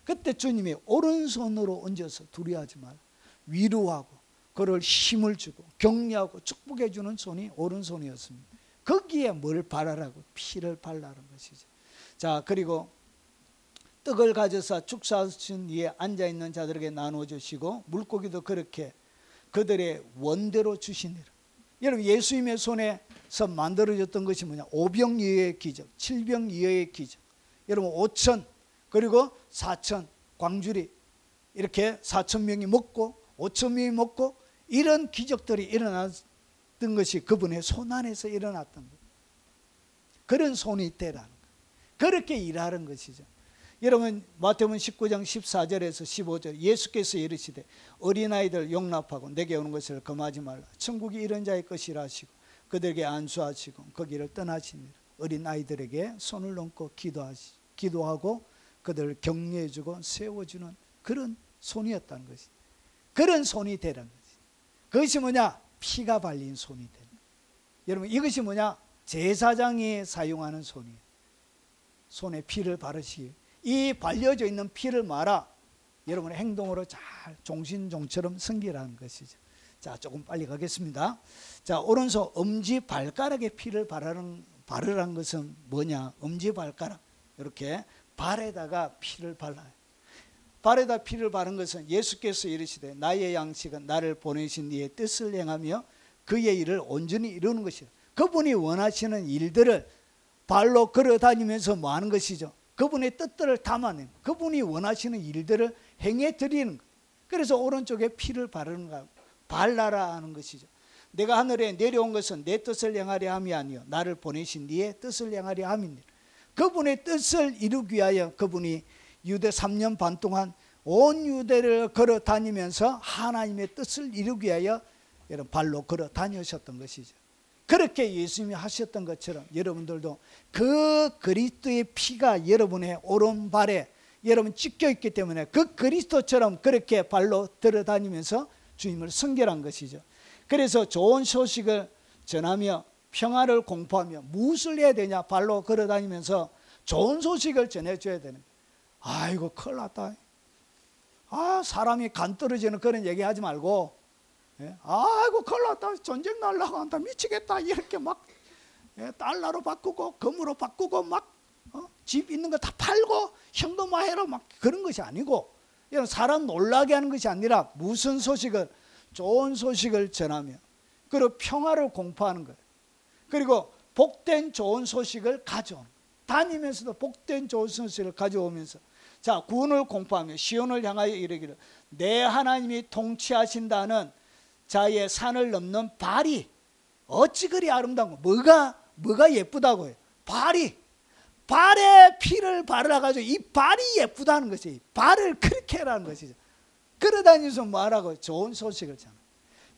그때 주님이 오른손으로 얹어서 두려워하지 말라 위로하고 그를 힘을 주고 격려하고 축복해 주는 손이 오른손이었습니다. 거기에 뭘 바라라고? 피를 발라는 것이죠. 자, 그리고 떡을 가져서 축사하신 위에 앉아있는 자들에게 나누어 주시고 물고기도 그렇게 그들의 원대로 주시니라. 여러분 예수님의 손에서 만들어졌던 것이 뭐냐? 5병이어의 기적, 7병이어의 기적. 여러분 5천 그리고 4천 광주리 이렇게 4천 명이 먹고 5천 명이 먹고 이런 기적들이 일어났던 것이 그분의 손 안에서 일어났던 거예요. 그런 손이 되라는 거예요. 그렇게 일하는 것이죠. 여러분 마태복음 19장 14절에서 15절 예수께서 이르시되 어린아이들 용납하고 내게 오는 것을 금하지 말라. 천국이 이런 자의 것이라 하시고 그들에게 안수하시고 거기를 떠나시니라. 어린아이들에게 손을 얹고 기도하고 그들을 격려해주고 세워주는 그런 손이었다는 것이. 그런 손이 되라는 것이. 그것이 뭐냐? 피가 발린 손이 되는 거예요. 여러분 이것이 뭐냐? 제사장이 사용하는 손이에요. 손에 피를 바르시기. 이 발려져 있는 피를 말아 여러분의 행동으로 잘 종신종처럼 섬기라는 것이죠. 자, 조금 빨리 가겠습니다. 자, 오른손 엄지 발가락에 피를 바르라는 것은 뭐냐? 엄지 발가락 이렇게 발에다가 피를 발라요. 발에다 피를 바른 것은 예수께서 이르시되 나의 양식은 나를 보내신 이의 뜻을 행하며 그의 일을 온전히 이루는 것이다. 그분이 원하시는 일들을 발로 걸어다니면서 뭐 하는 것이죠? 그분의 뜻들을 담아내는 그분이 원하시는 일들을 행해 드리는 거예요. 그래서 오른쪽에 피를 바르는 거 발라라 하는 것이죠. 내가 하늘에 내려온 것은 내 뜻을 행하려 함이 아니요 나를 보내신 이의 뜻을 행하려 함이니라. 그분의 뜻을 이루기 위하여 그분이 유대 3년 반 동안 온 유대를 걸어 다니면서 하나님의 뜻을 이루기 위하여 여러분 발로 걸어 다니셨던 것이죠. 그렇게 예수님이 하셨던 것처럼 여러분들도 그 그리스도의 피가 여러분의 오른발에 여러분 찍혀 있기 때문에 그 그리스도처럼 그렇게 발로 들어다니면서 주님을 섬겨란 것이죠. 그래서 좋은 소식을 전하며 평화를 공포하며 무엇을 해야 되냐? 발로 걸어다니면서 좋은 소식을 전해줘야 되는 거예요. 아이고 큰일 났다. 사람이 간 떨어지는 그런 얘기하지 말고 아이고 큰일 났다. 전쟁 날라고 한다. 미치겠다. 이렇게 막 달러로 바꾸고 금으로 바꾸고 막 집 있는 거 다 팔고 현금화해라 막 그런 것이 아니고 사람 놀라게 하는 것이 아니라 무슨 소식을 좋은 소식을 전하며 그리고 평화를 공포하는 거예요. 그리고 복된 좋은 소식을 가져오는 다니면서도 복된 좋은 소식을 가져오면서 자 구원을 공포하며 시온을 향하여 이르기를 내 하나님이 통치하신다는 자의 산을 넘는 발이 어찌 그리 아름다운 거 뭐가 예쁘다고 해요. 발에 피를 바르라가지고 이 발이 예쁘다는 것이, 발을 그렇게 하라는 것이죠. 걸어다니면서 뭐하라고? 좋은 소식을 전하,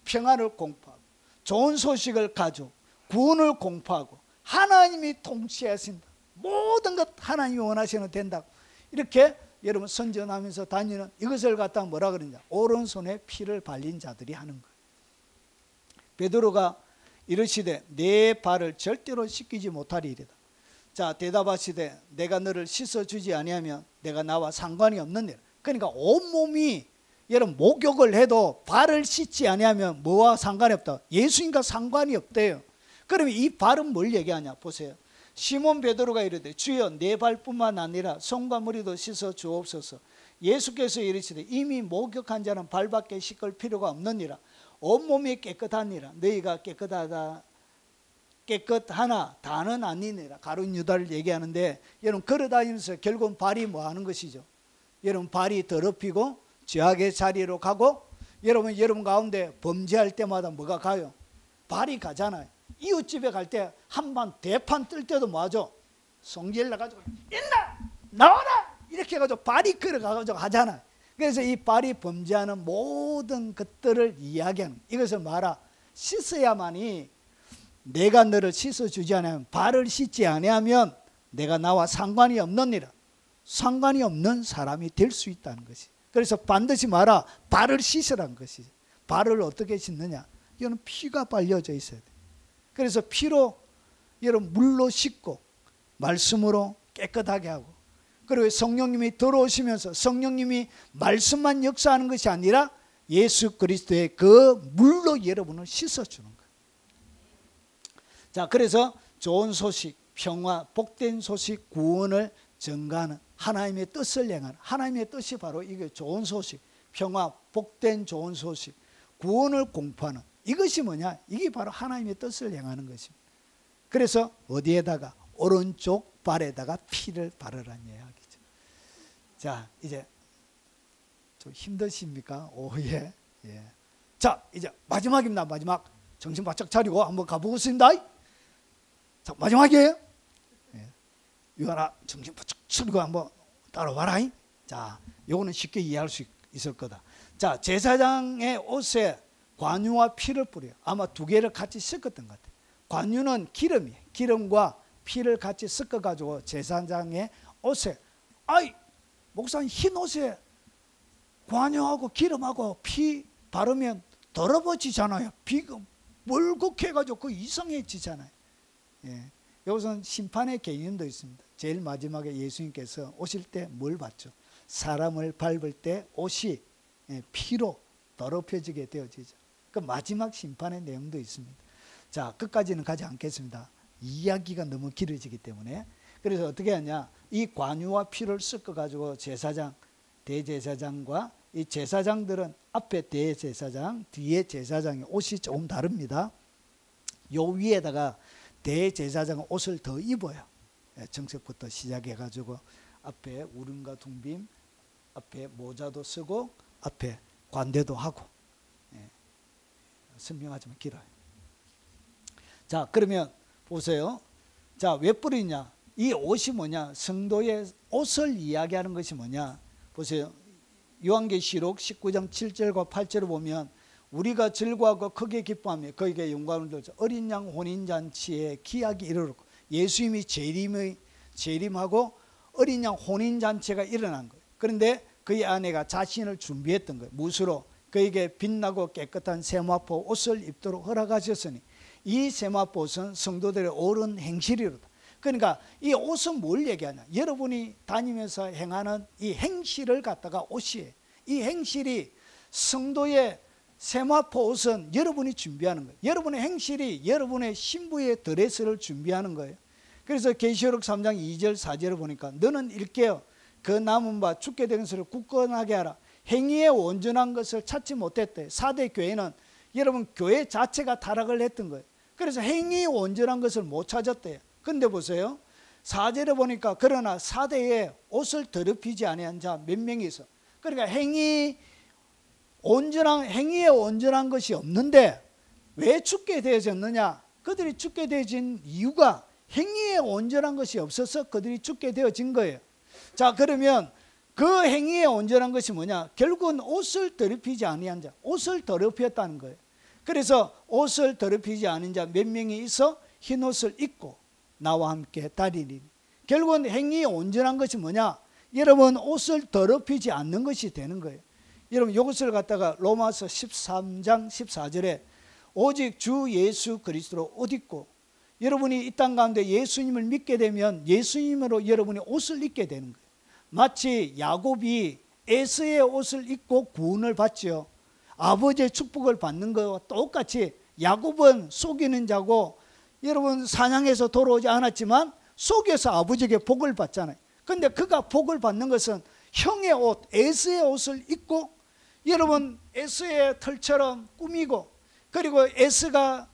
평안을 공포하고 좋은 소식을 가지고 구원을 공포하고 하나님이 통치하신다, 모든 것 하나님이 원하시는 된다고 이렇게 여러분 선전하면서 다니는 이것을 갖다가 뭐라 그러냐? 오른손에 피를 발린 자들이 하는 거예요. 베드로가 이르시되 내 발을 절대로 씻기지 못하리이다. 자, 대답하시되 내가 너를 씻어주지 아니하면 내가 나와 상관이 없느니라. 그러니까 온몸이 여러분 목욕을 해도 발을 씻지 아니하면 뭐와 상관이 없다? 예수님과 상관이 없대요. 그러면 이 발은 뭘 얘기하냐? 보세요. 시몬 베드로가 이르되 주여 내 발뿐만 아니라 손과 머리도 씻어 주옵소서. 예수께서 이르시되 이미 목욕한 자는 발밖에 씻을 필요가 없느니라. 온몸이 깨끗하니라. 너희가 깨끗하나 다는 아니니라. 가룟 유다를 얘기하는데 여러분 걸어다니면서 결국은 발이 뭐 하는 것이죠? 여러분 발이 더럽히고 죄악의 자리로 가고 여러분 가운데 범죄할 때마다 뭐가 가요? 발이 가잖아요. 이웃집에 갈 때 한번 대판 뜰 때도 뭐하죠? 성질 나가지고 일나 나와라 이렇게 해가지고 발이 걸어가가지고 하잖아요. 그래서 이 발이 범죄하는 모든 것들을 이야기하는, 이것을 말하 씻어야만이, 내가 너를 씻어주지 않으면, 발을 씻지 아니하면 내가 나와 상관이 없느니라. 상관이 없는 사람이 될 수 있다는 것이. 그래서 반드시 말하 발을 씻으라는 것이죠. 발을 어떻게 씻느냐? 이거는 피가 발려져 있어야 돼. 그래서 피로 여러분 물로 씻고 말씀으로 깨끗하게 하고, 그리고 성령님이 들어오시면서 성령님이 말씀만 역사하는 것이 아니라 예수 그리스도의 그 물로 여러분을 씻어주는 거예요. 자, 그래서 좋은 소식, 평화, 복된 소식, 구원을 전가하는 하나님의 뜻을 행하는, 하나님의 뜻이 바로 이게 좋은 소식, 평화, 복된 좋은 소식, 구원을 공포하는, 이것이 뭐냐? 이게 바로 하나님의 뜻을 행하는 것입니다. 그래서 어디에다가? 오른쪽 발에다가 피를 바르라는 이야기죠. 자, 이제 좀 힘드십니까? 예. 자, 이제 마지막입니다. 마지막. 정신 바짝 차리고 한번 가보겠습니다. 자, 마지막이에요. 유아라, 정신 바짝 차리고 한번 따라와라. 자, 요거는 쉽게 이해할 수 있을 거다. 자, 제사장의 옷에 관유와 피를 뿌려요. 아마 두 개를 같이 섞었던 것 같아요. 관유는 기름이에요. 기름과 피를 같이 섞어가지고 제사장의 옷에, 목사님 흰 옷에 관유하고 기름하고 피 바르면 더러워지잖아요. 피가 멀겋해가지고 그 이상해지잖아요. 여기서는 심판의 개념도 있습니다. 제일 마지막에 예수님께서 오실 때 뭘 봤죠? 사람을 밟을 때 옷이 피로 더럽혀지게 되어지죠. 그 마지막 심판의 내용도 있습니다. 자, 끝까지는 가지 않겠습니다. 이야기가 너무 길어지기 때문에. 그래서 어떻게 하냐? 이 관유와 피를 섞어가지고 제사장, 대제사장과 이 제사장들은 앞에 대제사장, 뒤에 제사장의 옷이 조금 다릅니다. 요 위에다가 대제사장은 옷을 더 입어요. 정색부터 시작해가지고 앞에 우림과 둥빔, 앞에 모자도 쓰고 앞에 관대도 하고. 설명하지만 길어요. 자, 그러면 보세요. 자, 왜 뿌리냐? 이 옷이 뭐냐? 성도의 옷을 이야기하는 것이 뭐냐? 보세요. 요한계시록 19장 7절과 8절을 보면 우리가 즐거워하고 크게 기뻐하며 거기에 영광을 돌자 어린 양 혼인잔치에 기약이 이르렀고, 예수님이 재림하고 어린 양 혼인잔치가 일어난 거예요. 그런데 그의 아내가 자신을 준비했던 거예요. 무엇으로? 그에게 빛나고 깨끗한 세마포 옷을 입도록 허락하셨으니 이 세마포 옷은 성도들의 옳은 행실이로다. 그러니까 이 옷은 뭘 얘기하냐? 여러분이 다니면서 행하는 이 행실을 갖다가 옷이에요. 이 행실이 성도의 세마포 옷은 여러분이 준비하는 거예요. 여러분의 행실이 여러분의 신부의 드레스를 준비하는 거예요. 그래서 계시록 3장 2절 4절을 보니까 너는 일깨어 그 남은 바 죽게 된 것을 굳건하게 하라. 행위에 온전한 것을 찾지 못했대. 4대 교회는 여러분 교회 자체가 타락을 했던 거예요. 그래서 행위에 온전한 것을 못 찾았대요. 근데 보세요. 4절에 보니까 그러나 4대에 옷을 더럽히지 아니한 자 몇 명이 있어. 그러니까 행위에 온전한 것이 없는데 왜 죽게 되어졌느냐? 그들이 죽게 되어진 이유가 행위에 온전한 것이 없어서 그들이 죽게 되어진 거예요. 자, 그러면 그 행위에 온전한 것이 뭐냐? 결국은 옷을 더럽히지 아니한 자, 옷을 더럽혔다는 거예요. 그래서 옷을 더럽히지 않은 자 몇 명이 있어 흰 옷을 입고 나와 함께 다니니. 결국은 행위에 온전한 것이 뭐냐? 여러분, 옷을 더럽히지 않는 것이 되는 거예요. 여러분, 이것을 갖다가 로마서 13장 14절에 오직 주 예수 그리스도로 옷 입고, 여러분이 이 땅 가운데 예수님을 믿게 되면 예수님으로 여러분이 옷을 입게 되는 거예요. 마치 야곱이 에서의 옷을 입고 구원을 받죠. 아버지의 축복을 받는 것과 똑같이 야곱은 속이는 자고, 여러분 사냥해서 돌아오지 않았지만 속여서 아버지에게 복을 받잖아요. 근데 그가 복을 받는 것은 형의 옷, 에서의 옷을 입고, 여러분 에서의 털처럼 꾸미고, 그리고 에서가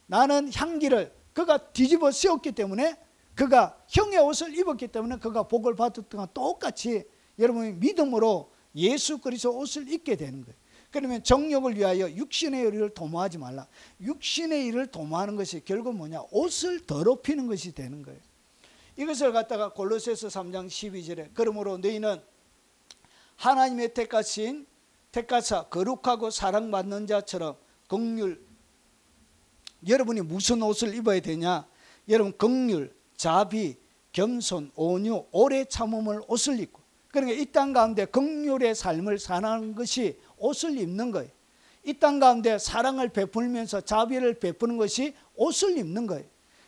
나는 향기를 그가 뒤집어 씌웠기 때문에, 그가 형의 옷을 입었기 때문에 그가 복을 받았던 것과 똑같이 여러분이 믿음으로 예수 그리스도 옷을 입게 되는 거예요. 그러면 정욕을 위하여 육신의 일을 도모하지 말라. 육신의 일을 도모하는 것이 결국 뭐냐? 옷을 더럽히는 것이 되는 거예요. 이것을 갖다가 골로새서 3장 12절에 그러므로 너희는 하나님의 택하사 거룩하고 사랑받는 자처럼 긍휼, 여러분이 무슨 옷을 입어야 되냐? 여러분 긍휼, 자비, 겸손, 온유, 오래 참음을 옷을 입고, 그러니까 이 땅 가운데 긍휼의 삶을 사는 것이 옷을 입는 거예요. 이 땅 가운데 사랑을 베풀면서 자비를 베푸는 것이 옷을 입는 거예요.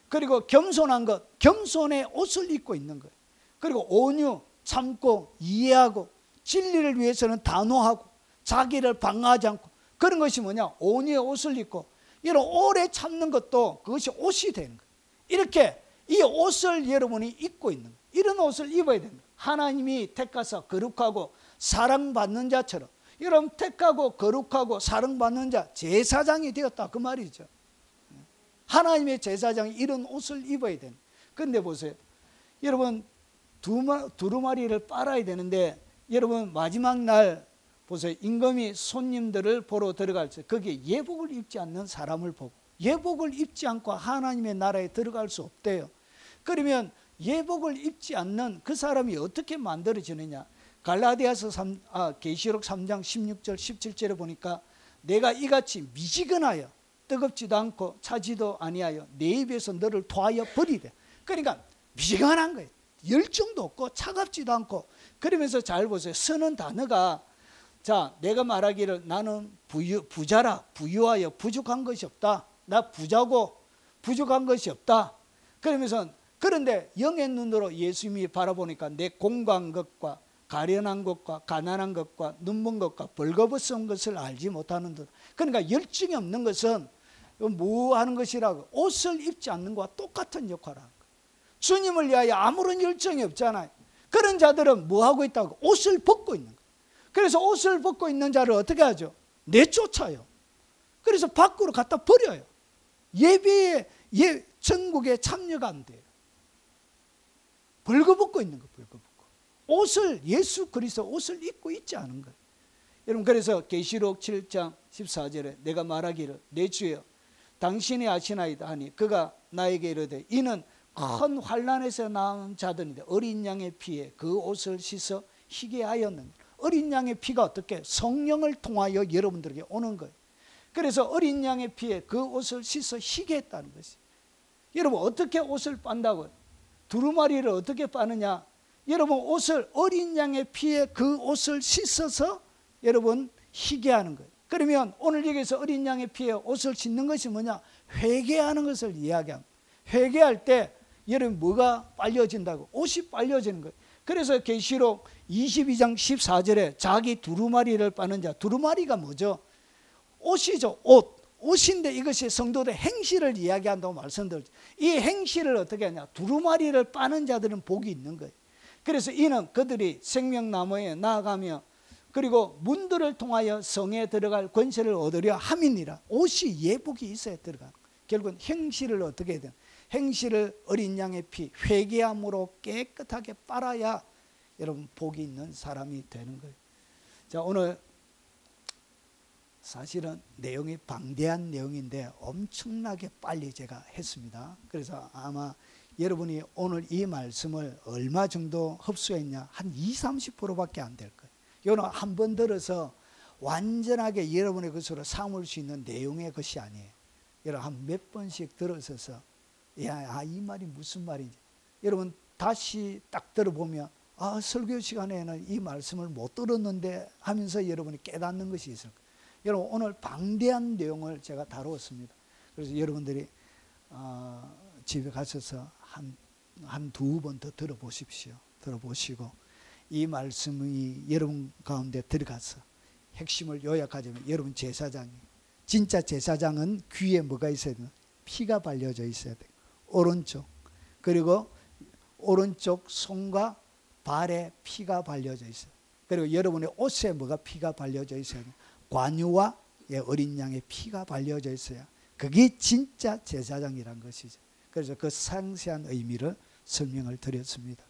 그리고 겸손한 것, 겸손의 옷을 입고 있는 거예요. 그리고 온유, 참고, 이해하고, 진리를 위해서는 단호하고, 자기를 방어하지 않고, 그런 것이 뭐냐? 온유의 옷을 입고, 이런 오래 참는 것도 그것이 옷이 되는 거예요. 이렇게 이 옷을 여러분이 입고 있는 거예요. 이런 옷을 입어야 됩니다. 하나님이 택하사 거룩하고 사랑받는 자처럼, 여러분 택하고 거룩하고 사랑받는 자, 제사장이 되었다 그 말이죠. 하나님의 제사장이 이런 옷을 입어야 되는. 그런데 보세요, 여러분 두루마리를 빨아야 되는데, 여러분 마지막 날 보세요, 임금이 손님들을 보러 들어갈 때 거기에 예복을 입지 않는 사람을 보고, 예복을 입지 않고 하나님의 나라에 들어갈 수 없대요. 그러면 예복을 입지 않는 그 사람이 어떻게 만들어지느냐? 갈라디아서 계시록 3장 16절 17절에 보니까 내가 이같이 미지근하여 뜨겁지도 않고 차지도 아니하여 내 입에서 너를 토하여 버리되. 그러니까 미지근한 거예요. 열정도 없고 차갑지도 않고. 그러면서 잘 보세요, 쓰는 단어가, 자, 내가 말하기를 나는 부자라, 부유하여 부족한 것이 없다. 나 부자고 부족한 것이 없다. 그러면서, 그런데 영의 눈으로 예수님이 바라보니까 내 공고한 것과 가련한 것과 가난한 것과 눈먼 것과 벌거벗은 것을 알지 못하는 듯. 그러니까 열정이 없는 것은 뭐 하는 것이라고? 옷을 입지 않는 것과 똑같은 역할을 하는 거예요. 주님을 위하여 아무런 열정이 없잖아요. 그런 자들은 뭐 하고 있다고? 옷을 벗고 있는 거예요. 그래서 옷을 벗고 있는 자를 어떻게 하죠? 내쫓아요. 그래서 밖으로 갖다 버려요. 예배에, 천국에 참여가 안 돼요. 벌거벗고 있는 거예요. 벌거벗고. 옷을, 예수 그리스도 옷을 입고 있지 않은 거예요. 여러분, 그래서 계시록 7장 14절에 내가 말하기를 내 주여 당신이 아시나이다 하니 그가 나에게 이르되 이는 큰 환난에서 나온 자들인데 어린 양의 피에 그 옷을 씻어 희게 하였느니라. 어린 양의 피가 어떻게? 성령을 통하여 여러분들에게 오는 거예요. 그래서 어린 양의 피에 그 옷을 씻어 희게 했다는 것이. 여러분, 어떻게 옷을 빤다고요? 두루마리를 어떻게 빠느냐? 여러분, 옷을, 어린 양의 피에 그 옷을 씻어서 여러분 희게 하는 거예요. 그러면 오늘 여기서 어린 양의 피에 옷을 씻는 것이 뭐냐? 회개하는 것을 이야기합니다. 회개할 때 여러분 뭐가 빨려진다고? 옷이 빨려지는 거예요. 그래서 계시록 22장 14절에 자기 두루마리를 빠는 자, 두루마리가 뭐죠? 옷이죠. 옷. 옷인데 이것이 성도들의 행실을 이야기한다고 말씀드렸죠. 이 행실을 어떻게 하냐? 두루마리를 빠는 자들은 복이 있는 거예요. 그래서 이는 그들이 생명나무에 나아가며 그리고 문들을 통하여 성에 들어갈 권세를 얻으려 함이니라. 옷이 예복이 있어야 들어가는 거예요. 결국은 행실을 어떻게 해야 되나? 행실을 어린 양의 피, 회개함으로 깨끗하게 빨아야 여러분 복이 있는 사람이 되는 거예요. 자, 오늘 사실은 내용이 방대한 내용인데 엄청나게 빨리 제가 했습니다. 그래서 아마 여러분이 오늘 이 말씀을 얼마 정도 흡수했냐, 한 20-30%밖에 안 될 거예요. 이거는 한 번 들어서 완전하게 여러분의 것으로 삼을 수 있는 내용의 것이 아니에요. 여러분 한 몇 번씩 들어서서 이 말이 무슨 말인지 여러분 다시 딱 들어보면 설교 시간에는 이 말씀을 못 들었는데 하면서 여러분이 깨닫는 것이 있을 거예요. 여러분 오늘 방대한 내용을 제가 다루었습니다. 그래서 여러분들이 집에 가셔서 한 두 번 더 들어보십시오. 들어보시고 이 말씀이 여러분 가운데 들어가서 핵심을 요약하자면, 여러분 제사장이, 진짜 제사장은 귀에 뭐가 있어야 되나? 피가 발려져 있어야 돼요. 오른쪽, 그리고 오른쪽 손과 발에 피가 발려져 있어요. 그리고 여러분의 옷에 뭐가 피가 발려져 있어야 돼요. 관유와 어린 양의 피가 발려져 있어야 그게 진짜 제사장이란 것이죠. 그래서 그 상세한 의미를 설명을 드렸습니다.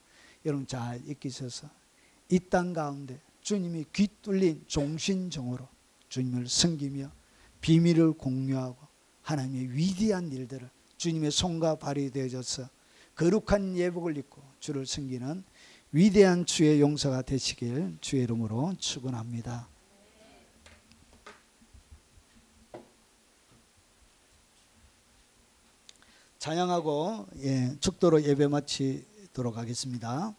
여러분 잘 익히셔서 이 땅 가운데 주님이 귀 뚫린 종신종으로 주님을 섬기며 비밀을 공유하고 하나님의 위대한 일들을 주님의 손과 발이 되어져서 거룩한 예복을 입고 주를 섬기는 위대한 주의 용서가 되시길 주의 이름으로 축원합니다. 찬양하고 축도로 예배 마치도록 하겠습니다.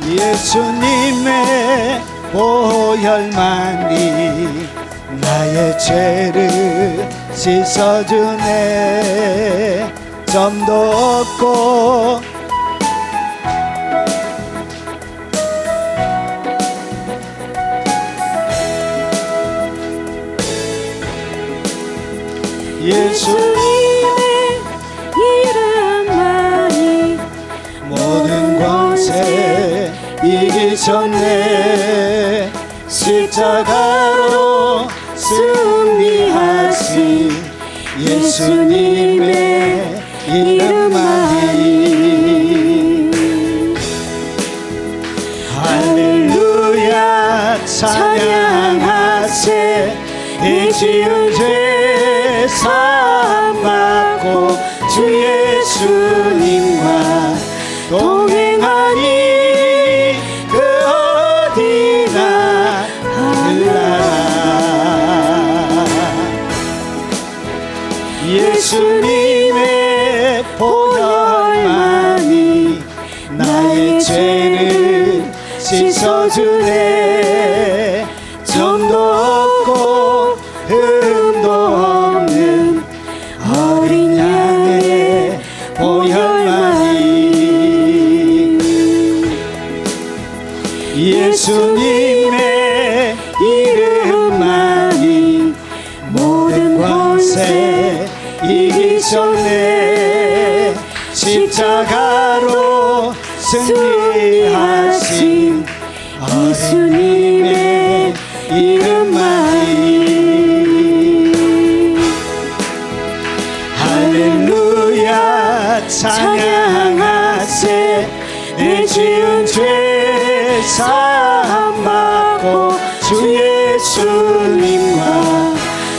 예수님의 보혈만이 나의 죄를 씻어주네. 점도 없고 예수님의 이름만이 모든 권세 이기셨네. 십자가로 승리하신 예수님의 이름만이. 할렐루야 찬양하세. 이 지은 죄 사함받고 주 예수님과 동행하니 그 어디나 하늘나라. 예수님의 보혈만이 나의 죄를 씻어주네. 점도 없고 흠도 없는 어린 양의 보혈만이. 예수님의 이름만이 모든 권세 이기셨네. 십자가로 승리하신 예수님의 이름만이. 할렐루야 찬양하세. 내 지은 죄 사함받고 주 예수님과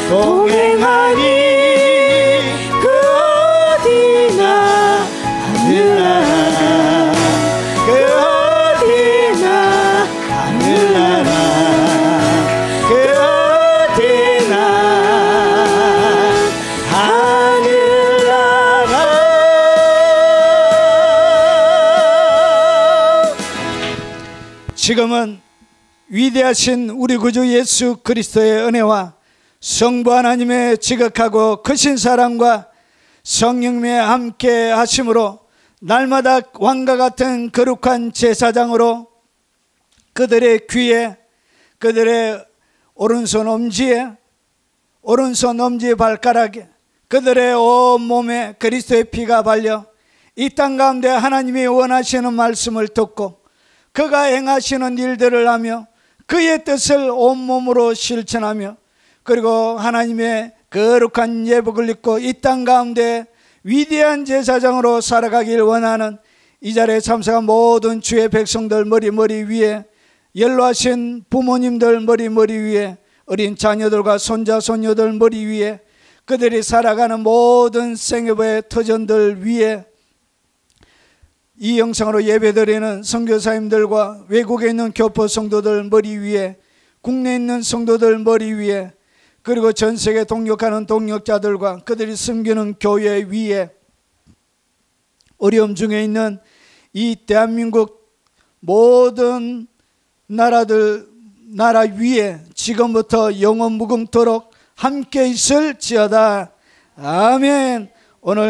동행하니 그 어디나 하늘나라. 그 어디나 하늘나라. 그 어디나 하늘나라. 지금은 위대하신 우리 구주 예수 그리스도의 은혜와 성부 하나님의 지극하고 크신 사랑과 성령님의 함께 하심으로 날마다 왕과 같은 거룩한 제사장으로 그들의 귀에, 그들의 오른손 엄지에, 오른손 엄지 발가락에, 그들의 온몸에 그리스도의 피가 발려 이 땅 가운데 하나님이 원하시는 말씀을 듣고 그가 행하시는 일들을 하며 그의 뜻을 온몸으로 실천하며 그리고 하나님의 거룩한 예복을 입고 이 땅 가운데 위대한 제사장으로 살아가길 원하는 이 자리에 참석한 모든 주의 백성들 머리 위에, 연로하신 부모님들 머리 위에, 어린 자녀들과 손자 손녀들 머리 위에, 그들이 살아가는 모든 생애의 터전들 위에, 이 영상으로 예배드리는 선교사님들과 외국에 있는 교포 성도들 머리 위에, 국내에 있는 성도들 머리 위에, 그리고 전 세계 동역하는 동역자들과 그들이 섬기는 교회 위에, 어려움 중에 있는 이 대한민국 모든 나라 위에 지금부터 영원 무궁토록 함께 있을지어다. 아멘. 오늘